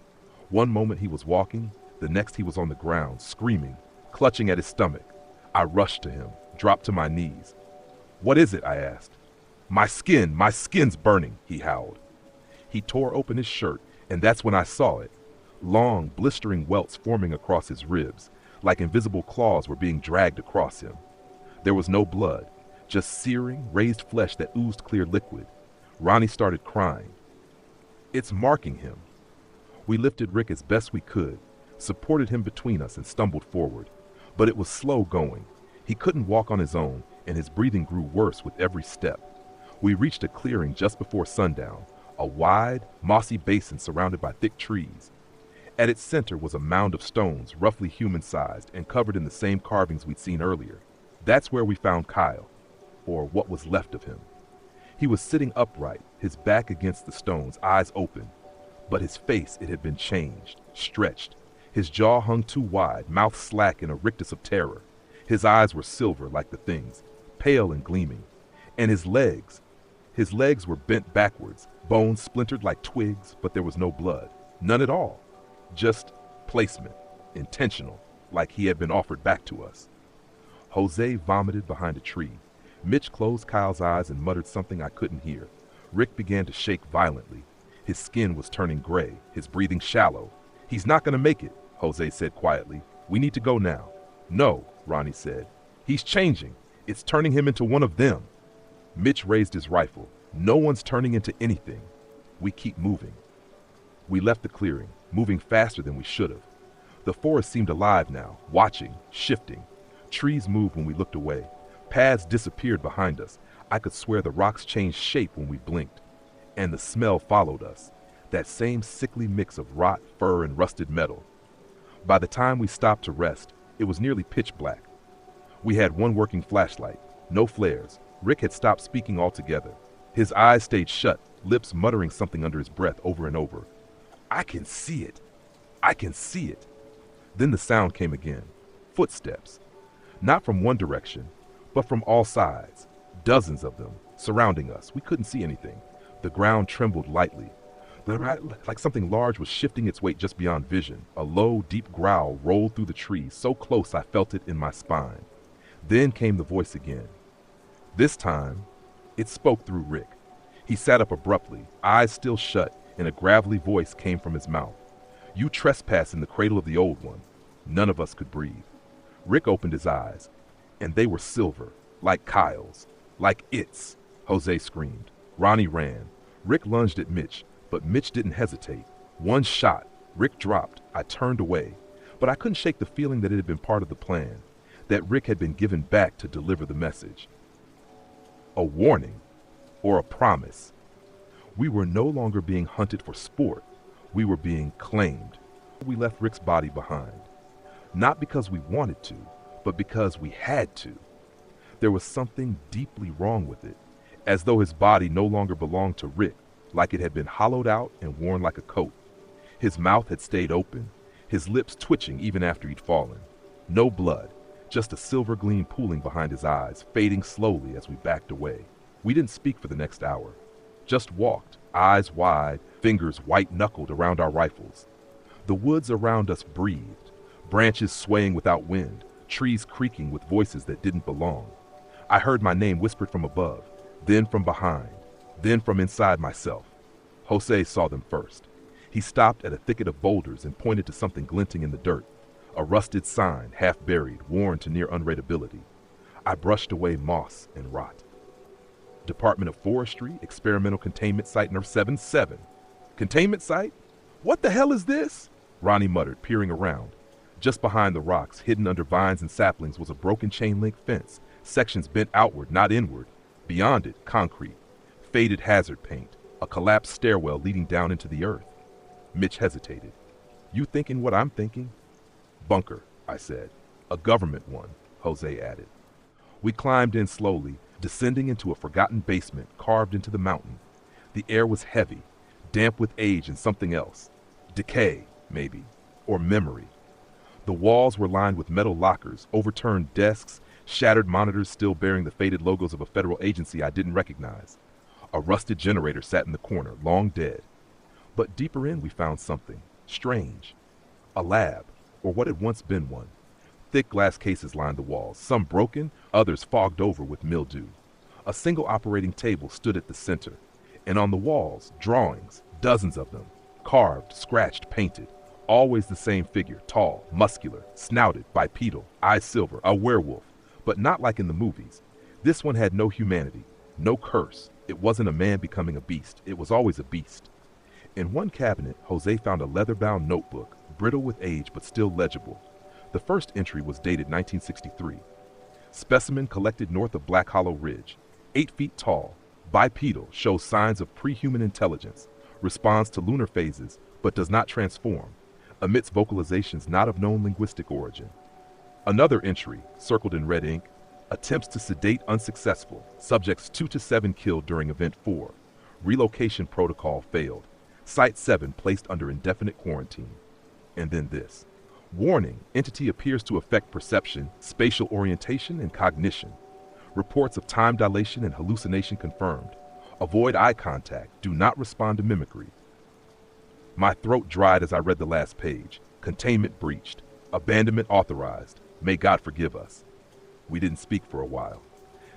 One moment he was walking, the next he was on the ground, screaming, clutching at his stomach. I rushed to him, dropped to my knees. "What is it?" I asked. My skin's burning," he howled. He tore open his shirt, and that's when I saw it. Long, blistering welts forming across his ribs, like invisible claws were being dragged across him. There was no blood, just searing, raised flesh that oozed clear liquid. Ronnie started crying. "It's marking him." We lifted Rick as best we could, supported him between us and stumbled forward. But it was slow going. He couldn't walk on his own, and his breathing grew worse with every step. We reached a clearing just before sundown, a wide, mossy basin surrounded by thick trees. At its center was a mound of stones, roughly human-sized and covered in the same carvings we'd seen earlier. That's where we found Kyle, or what was left of him. He was sitting upright, his back against the stones, eyes open. But his face, it had been changed, stretched. His jaw hung too wide, mouth slack in a rictus of terror. His eyes were silver like the thing's, pale and gleaming. And his legs were bent backwards, bones splintered like twigs, but there was no blood. None at all. Just placement, intentional, like he had been offered back to us. Jose vomited behind a tree. Mitch closed Kyle's eyes and muttered something I couldn't hear. Rick began to shake violently. His skin was turning gray, his breathing shallow. "He's not going to make it," Jose said quietly. "We need to go now." "No," Ronnie said. "He's changing. It's turning him into one of them." Mitch raised his rifle. "No one's turning into anything. We keep moving." We left the clearing, moving faster than we should have. The forest seemed alive now, watching, shifting. Trees moved when we looked away. Paths disappeared behind us. I could swear the rocks changed shape when we blinked. And the smell followed us, that same sickly mix of rot, fur, and rusted metal. By the time we stopped to rest, it was nearly pitch black. We had one working flashlight, no flares. Rick had stopped speaking altogether. His eyes stayed shut, lips muttering something under his breath over and over. I can see it. I can see it. Then the sound came again. Footsteps. Not from one direction, but from all sides. Dozens of them, surrounding us. We couldn't see anything. The ground trembled lightly. Like something large was shifting its weight just beyond vision. A low, deep growl rolled through the trees, so close I felt it in my spine. Then came the voice again. This time, it spoke through Rick. He sat up abruptly, eyes still shut, and a gravelly voice came from his mouth. You trespass in the cradle of the old one. None of us could breathe. Rick opened his eyes, and they were silver, like Kyle's, like its. Jose screamed. Ronnie ran. Rick lunged at Mitch, but Mitch didn't hesitate. One shot. Rick dropped. I turned away, but I couldn't shake the feeling that it had been part of the plan, that Rick had been given back to deliver the message. A warning, or a promise. We were no longer being hunted for sport. We were being claimed. We left Rick's body behind. Not because we wanted to, but because we had to. There was something deeply wrong with it, as though his body no longer belonged to Rick, like it had been hollowed out and worn like a coat. His mouth had stayed open, his lips twitching even after he'd fallen. No blood, just a silver gleam pooling behind his eyes, fading slowly as we backed away. We didn't speak for the next hour, just walked, eyes wide, fingers white-knuckled around our rifles. The woods around us breathed, branches swaying without wind, trees creaking with voices that didn't belong. I heard my name whispered from above, then from behind, then from inside myself. Jose saw them first. He stopped at a thicket of boulders and pointed to something glinting in the dirt, a rusted sign, half buried, worn to near unreadability. I brushed away moss and rot. Department of Forestry, Experimental Containment Site No. 77. Containment site? What the hell is this? Ronnie muttered, peering around. Just behind the rocks, hidden under vines and saplings, was a broken chain-link fence, sections bent outward, not inward. Beyond it, concrete, faded hazard paint, a collapsed stairwell leading down into the earth. Mitch hesitated. You thinking what I'm thinking? Bunker, I said. A government one, Jose added. We climbed in slowly, descending into a forgotten basement carved into the mountain. The air was heavy, damp with age and something else. Decay, maybe, or memory. The walls were lined with metal lockers, overturned desks, shattered monitors still bearing the faded logos of a federal agency I didn't recognize. A rusted generator sat in the corner, long dead. But deeper in we found something strange. A lab, or what had once been one. Thick glass cases lined the walls, some broken, others fogged over with mildew. A single operating table stood at the center, and on the walls, drawings, dozens of them, carved, scratched, painted. Always the same figure, tall, muscular, snouted, bipedal, eyes silver, a werewolf, but not like in the movies. This one had no humanity, no curse. It wasn't a man becoming a beast. It was always a beast. In one cabinet, Jose found a leather-bound notebook, brittle with age but still legible. The first entry was dated 1963. Specimen collected north of Black Hollow Ridge. 8 feet tall, bipedal, shows signs of pre-human intelligence, responds to lunar phases but does not transform, emits vocalizations not of known linguistic origin. Another entry, circled in red ink, attempts to sedate unsuccessful, subjects 2 to 7 killed during event 4. Relocation protocol failed. Site 7 placed under indefinite quarantine. And then this. Warning, entity appears to affect perception, spatial orientation, and cognition. Reports of time dilation and hallucination confirmed. Avoid eye contact. Do not respond to mimicry. My throat dried as I read the last page. Containment breached. Abandonment authorized. May God forgive us. We didn't speak for a while.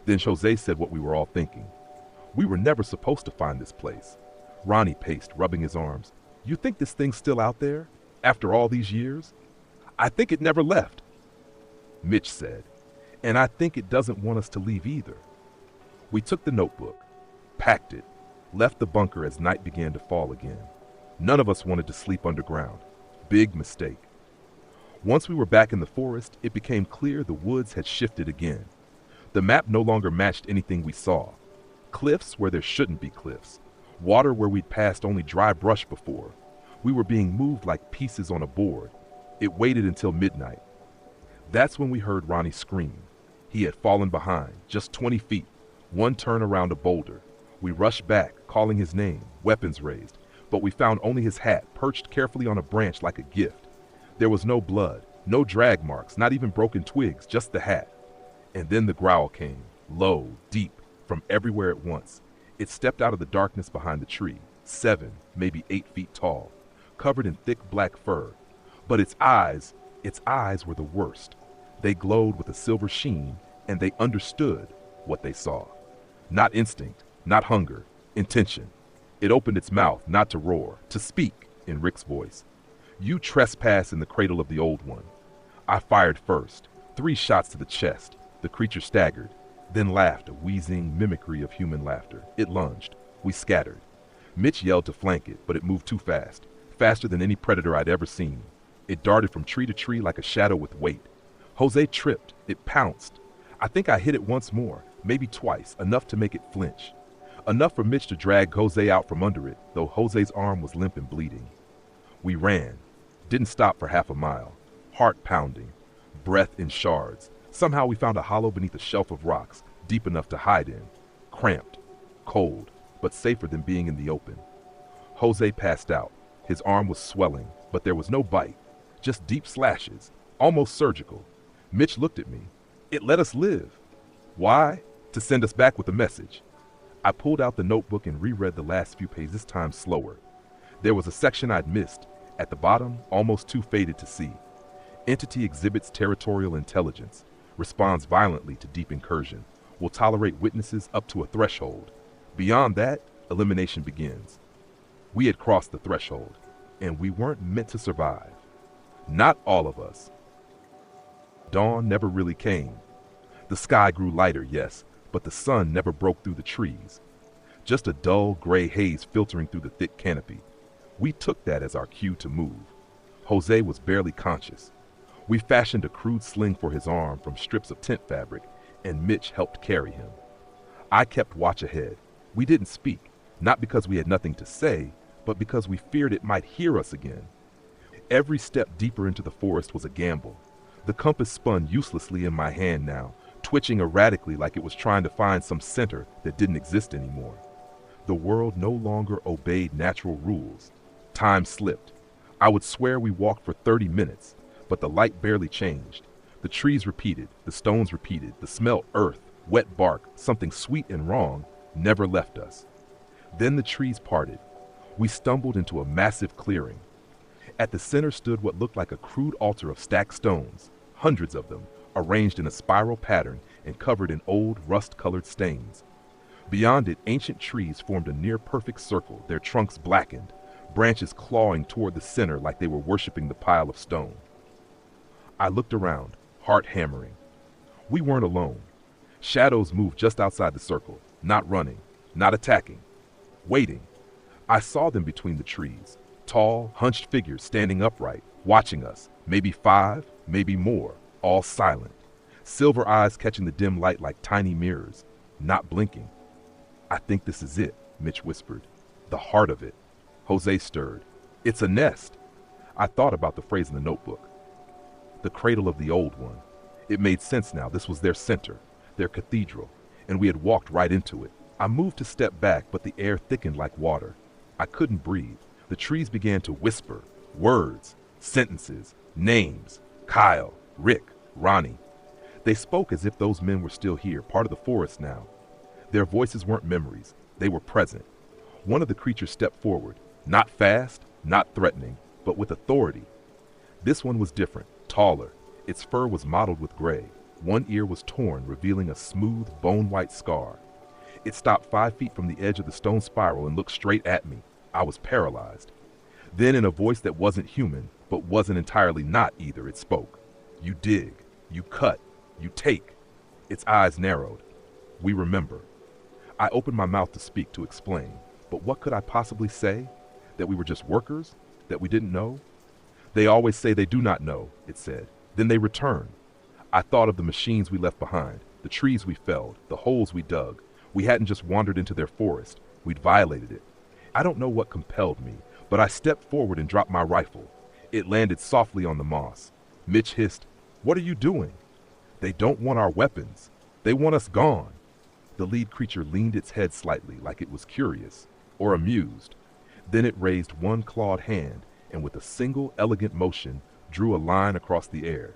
Then Jose said what we were all thinking. We were never supposed to find this place. Ronnie paced, rubbing his arms. You think this thing's still out there? After all these years? I think it never left. Mitch said. And I think it doesn't want us to leave either. We took the notebook, packed it, left the bunker as night began to fall again. None of us wanted to sleep underground. Big mistake. Once we were back in the forest, it became clear the woods had shifted again. The map no longer matched anything we saw. Cliffs where there shouldn't be cliffs. Water where we'd passed only dry brush before. We were being moved like pieces on a board. It waited until midnight. That's when we heard Ronnie scream. He had fallen behind, just 20 feet. One turn around a boulder. We rushed back, calling his name, weapons raised, but we found only his hat perched carefully on a branch like a gift. There was no blood, no drag marks, not even broken twigs, just the hat. And then the growl came, low, deep, from everywhere at once. It stepped out of the darkness behind the tree, 7, maybe 8 feet tall, covered in thick black fur. But its eyes were the worst. They glowed with a silver sheen, and they understood what they saw. Not instinct, not hunger, intention. It opened its mouth, not to roar, to speak, in Rick's voice. You trespass in the cradle of the old one. I fired first, 3 shots to the chest. The creature staggered, then laughed, a wheezing mimicry of human laughter. It lunged. We scattered. Mitch yelled to flank it, but it moved too fast, faster than any predator I'd ever seen. It darted from tree to tree like a shadow with weight. Jose tripped. It pounced. I think I hit it once more, maybe twice, enough to make it flinch. Enough for Mitch to drag Jose out from under it, though Jose's arm was limp and bleeding. We ran. Didn't stop for half a mile. Heart pounding. Breath in shards. Somehow we found a hollow beneath a shelf of rocks, deep enough to hide in. Cramped. Cold, but safer than being in the open. Jose passed out. His arm was swelling, but there was no bite. Just deep slashes. Almost surgical. Mitch looked at me. It let us live. Why? To send us back with a message. I pulled out the notebook and reread the last few pages, this time slower. There was a section I'd missed. At the bottom, almost too faded to see. Entity exhibits territorial intelligence. Responds violently to deep incursion. Will tolerate witnesses up to a threshold. Beyond that, elimination begins. We had crossed the threshold, and we weren't meant to survive. Not all of us. Dawn never really came. The sky grew lighter, yes, but the sun never broke through the trees. Just a dull gray haze filtering through the thick canopy. We took that as our cue to move. Jose was barely conscious. We fashioned a crude sling for his arm from strips of tent fabric, and Mitch helped carry him. I kept watch ahead. We didn't speak, not because we had nothing to say, but because we feared it might hear us again. Every step deeper into the forest was a gamble. The compass spun uselessly in my hand now, twitching erratically like it was trying to find some center that didn't exist anymore. The world no longer obeyed natural rules. Time slipped. I would swear we walked for 30 minutes, but the light barely changed. The trees repeated, the stones repeated, the smell earth, wet bark, something sweet and wrong, never left us. Then the trees parted. We stumbled into a massive clearing. At the center stood what looked like a crude altar of stacked stones, hundreds of them, arranged in a spiral pattern and covered in old, rust-colored stains. Beyond it, ancient trees formed a near-perfect circle, their trunks blackened, branches clawing toward the center like they were worshiping the pile of stone. I looked around, heart hammering. We weren't alone. Shadows moved just outside the circle, not running, not attacking, waiting. I saw them between the trees, tall, hunched figures standing upright, watching us, maybe 5, maybe more, all silent, silver eyes catching the dim light like tiny mirrors, not blinking. I think this is it, Mitch whispered. The heart of it. Jose stirred. It's a nest. I thought about the phrase in the notebook. The cradle of the old one. It made sense now. This was their center, their cathedral, and we had walked right into it. I moved to step back, but the air thickened like water. I couldn't breathe. The trees began to whisper, words, sentences, names, Kyle, Rick, Ronnie. They spoke as if those men were still here, part of the forest now. Their voices weren't memories. They were present. One of the creatures stepped forward, not fast, not threatening, but with authority. This one was different, taller. Its fur was mottled with gray. One ear was torn, revealing a smooth, bone-white scar. It stopped 5 feet from the edge of the stone spiral and looked straight at me. I was paralyzed. Then, in a voice that wasn't human, but wasn't entirely not either, it spoke. You dig, you cut, you take. Its eyes narrowed. We remember. I opened my mouth to speak, to explain. But what could I possibly say? That we were just workers? That we didn't know? They always say they do not know, it said. Then they return. I thought of the machines we left behind, the trees we felled, the holes we dug. We hadn't just wandered into their forest. We'd violated it. I don't know what compelled me, but I stepped forward and dropped my rifle. It landed softly on the moss. Mitch hissed, "What are you doing?" They don't want our weapons. They want us gone. The lead creature leaned its head slightly, like it was curious or amused. Then it raised one clawed hand and with a single elegant motion drew a line across the air.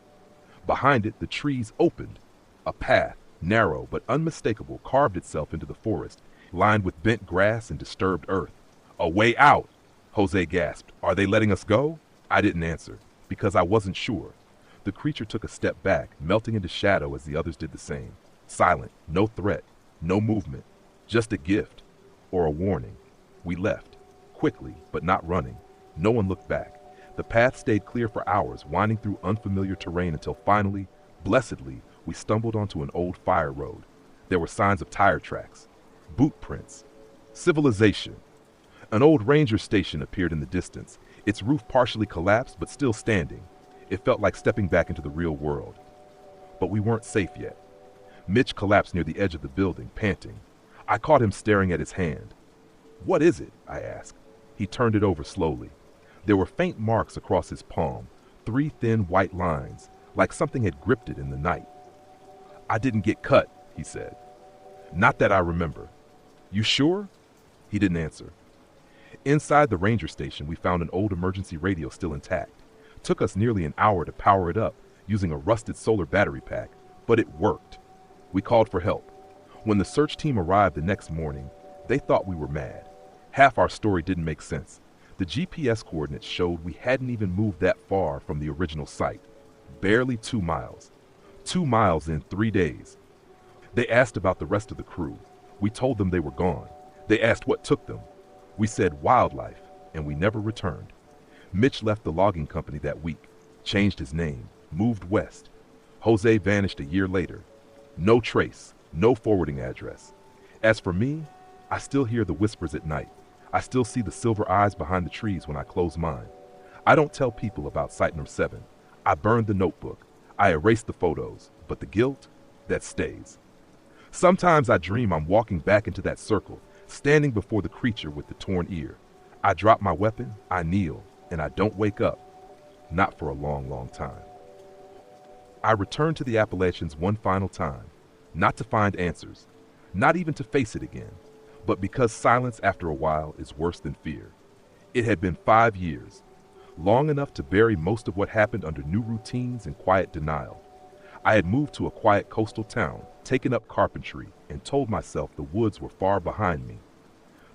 Behind it, the trees opened. A path, narrow but unmistakable, carved itself into the forest, lined with bent grass and disturbed earth. A way out, Jose gasped. Are they letting us go? I didn't answer, because I wasn't sure. The creature took a step back, melting into shadow as the others did the same. Silent, no threat, no movement, just a gift, or a warning. We left, quickly, but not running. No one looked back. The path stayed clear for hours, winding through unfamiliar terrain until finally, blessedly, we stumbled onto an old fire road. There were signs of tire tracks, boot prints, civilization. An old ranger station appeared in the distance, its roof partially collapsed but still standing. It felt like stepping back into the real world. But we weren't safe yet. Mitch collapsed near the edge of the building, panting. I caught him staring at his hand. What is it? I asked. He turned it over slowly. There were faint marks across his palm, 3 thin white lines, like something had gripped it in the night. I didn't get cut, he said. Not that I remember. You sure? He didn't answer. Inside the ranger station, we found an old emergency radio still intact. Took us nearly an hour to power it up using a rusted solar battery pack, but it worked. We called for help. When the search team arrived the next morning, they thought we were mad. Half our story didn't make sense. The GPS coordinates showed we hadn't even moved that far from the original site. Barely 2 miles. 2 miles in 3 days. They asked about the rest of the crew. We told them they were gone. They asked what took them. We said wildlife, and we never returned. Mitch left the logging company that week, changed his name, moved west. Jose vanished a year later. No trace, no forwarding address. As for me, I still hear the whispers at night. I still see the silver eyes behind the trees when I close mine. I don't tell people about Site Number 7. I burned the notebook. I erased the photos, but the guilt, that stays. Sometimes I dream I'm walking back into that circle, standing before the creature with the torn ear. I drop my weapon, I kneel, and I don't wake up. Not for a long, long time. I return to the Appalachians one final time, not to find answers, not even to face it again, but because silence after a while is worse than fear. It had been 5 years, long enough to bury most of what happened under new routines and quiet denial. I had moved to a quiet coastal town, taken up carpentry, and told myself the woods were far behind me.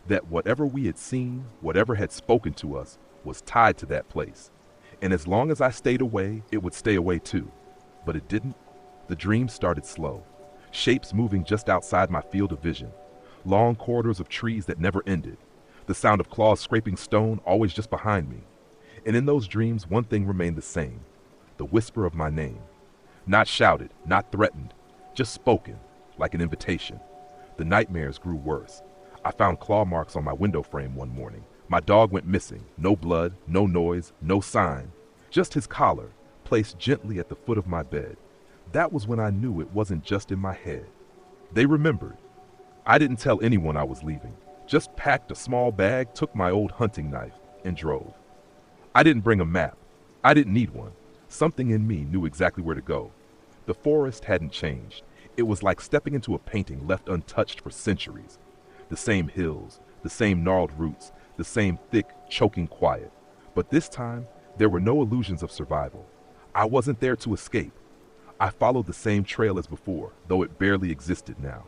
That whatever we had seen, whatever had spoken to us, was tied to that place. And as long as I stayed away, it would stay away too. But it didn't. The dream started slow. Shapes moving just outside my field of vision. Long corridors of trees that never ended. The sound of claws scraping stone always just behind me. And in those dreams, one thing remained the same. The whisper of my name. Not shouted, not threatened, just spoken, like an invitation. The nightmares grew worse. I found claw marks on my window frame one morning. My dog went missing. No blood, no noise, no sign. Just his collar, placed gently at the foot of my bed. That was when I knew it wasn't just in my head. They remembered. I didn't tell anyone I was leaving. Just packed a small bag, took my old hunting knife, and drove. I didn't bring a map. I didn't need one. Something in me knew exactly where to go. The forest hadn't changed. It was like stepping into a painting left untouched for centuries. The same hills, the same gnarled roots, the same thick, choking quiet. But this time, there were no illusions of survival. I wasn't there to escape. I followed the same trail as before, though it barely existed now.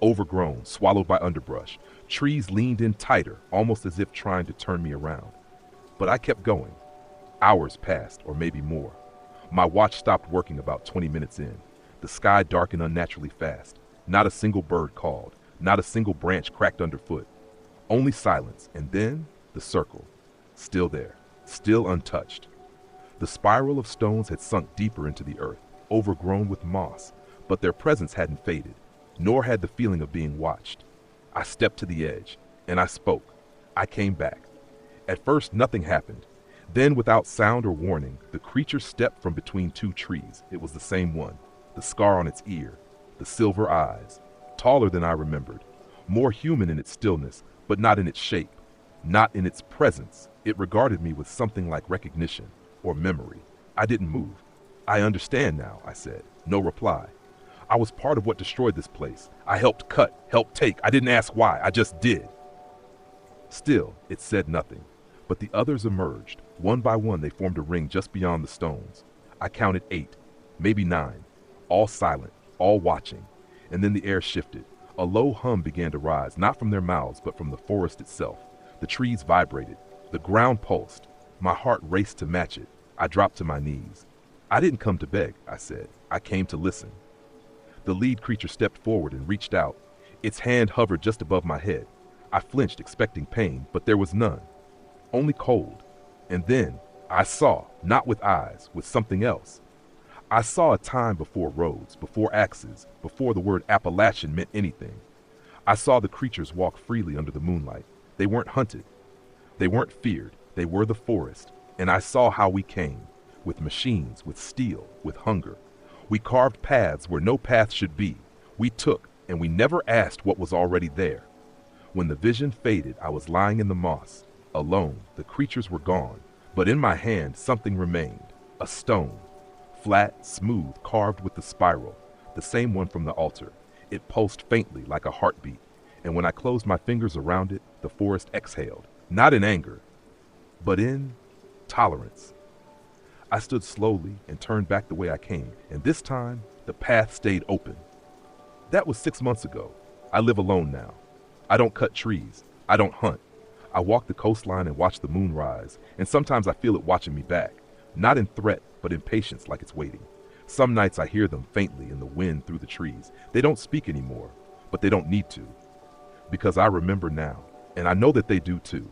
Overgrown, swallowed by underbrush, trees leaned in tighter, almost as if trying to turn me around. But I kept going. Hours passed, or maybe more. My watch stopped working about 20 minutes in. The sky darkened unnaturally fast. Not a single bird called. Not a single branch cracked underfoot. Only silence, and then the circle. Still there, still untouched. The spiral of stones had sunk deeper into the earth, overgrown with moss, but their presence hadn't faded, nor had the feeling of being watched. I stepped to the edge, and I spoke. I came back. At first, nothing happened. Then, without sound or warning, the creature stepped from between 2 trees. It was the same one, the scar on its ear, the silver eyes, taller than I remembered, more human in its stillness, but not in its shape, not in its presence. It regarded me with something like recognition or memory. I didn't move. I understand now, I said. No reply. I was part of what destroyed this place. I helped cut, helped take. I didn't ask why, I just did. Still, it said nothing. But the others emerged. One by one, they formed a ring just beyond the stones. I counted 8, maybe 9, all silent, all watching. And then the air shifted. A low hum began to rise, not from their mouths, but from the forest itself. The trees vibrated. The ground pulsed. My heart raced to match it. I dropped to my knees. I didn't come to beg, I said. I came to listen. The lead creature stepped forward and reached out. Its hand hovered just above my head. I flinched, expecting pain, but there was none. Only cold. And then I saw, not with eyes, with something else. I saw a time before roads, before axes, before the word Appalachian meant anything. I saw the creatures walk freely under the moonlight. They weren't hunted. They weren't feared. They were the forest. And I saw how we came, with machines, with steel, with hunger. We carved paths where no path should be. We took, and we never asked what was already there. When the vision faded, I was lying in the moss, alone. The creatures were gone, but in my hand something remained, a stone, flat, smooth, carved with the spiral, the same one from the altar. It pulsed faintly like a heartbeat, and when I closed my fingers around it, the forest exhaled, not in anger, but in tolerance. I stood slowly and turned back the way I came, and this time, the path stayed open. That was 6 months ago. I live alone now. I don't cut trees. I don't hunt. I walk the coastline and watch the moon rise, and sometimes I feel it watching me back, not in threat, but in patience, like it's waiting. Some nights I hear them faintly in the wind through the trees. They don't speak anymore, but they don't need to, because I remember now, and I know that they do too.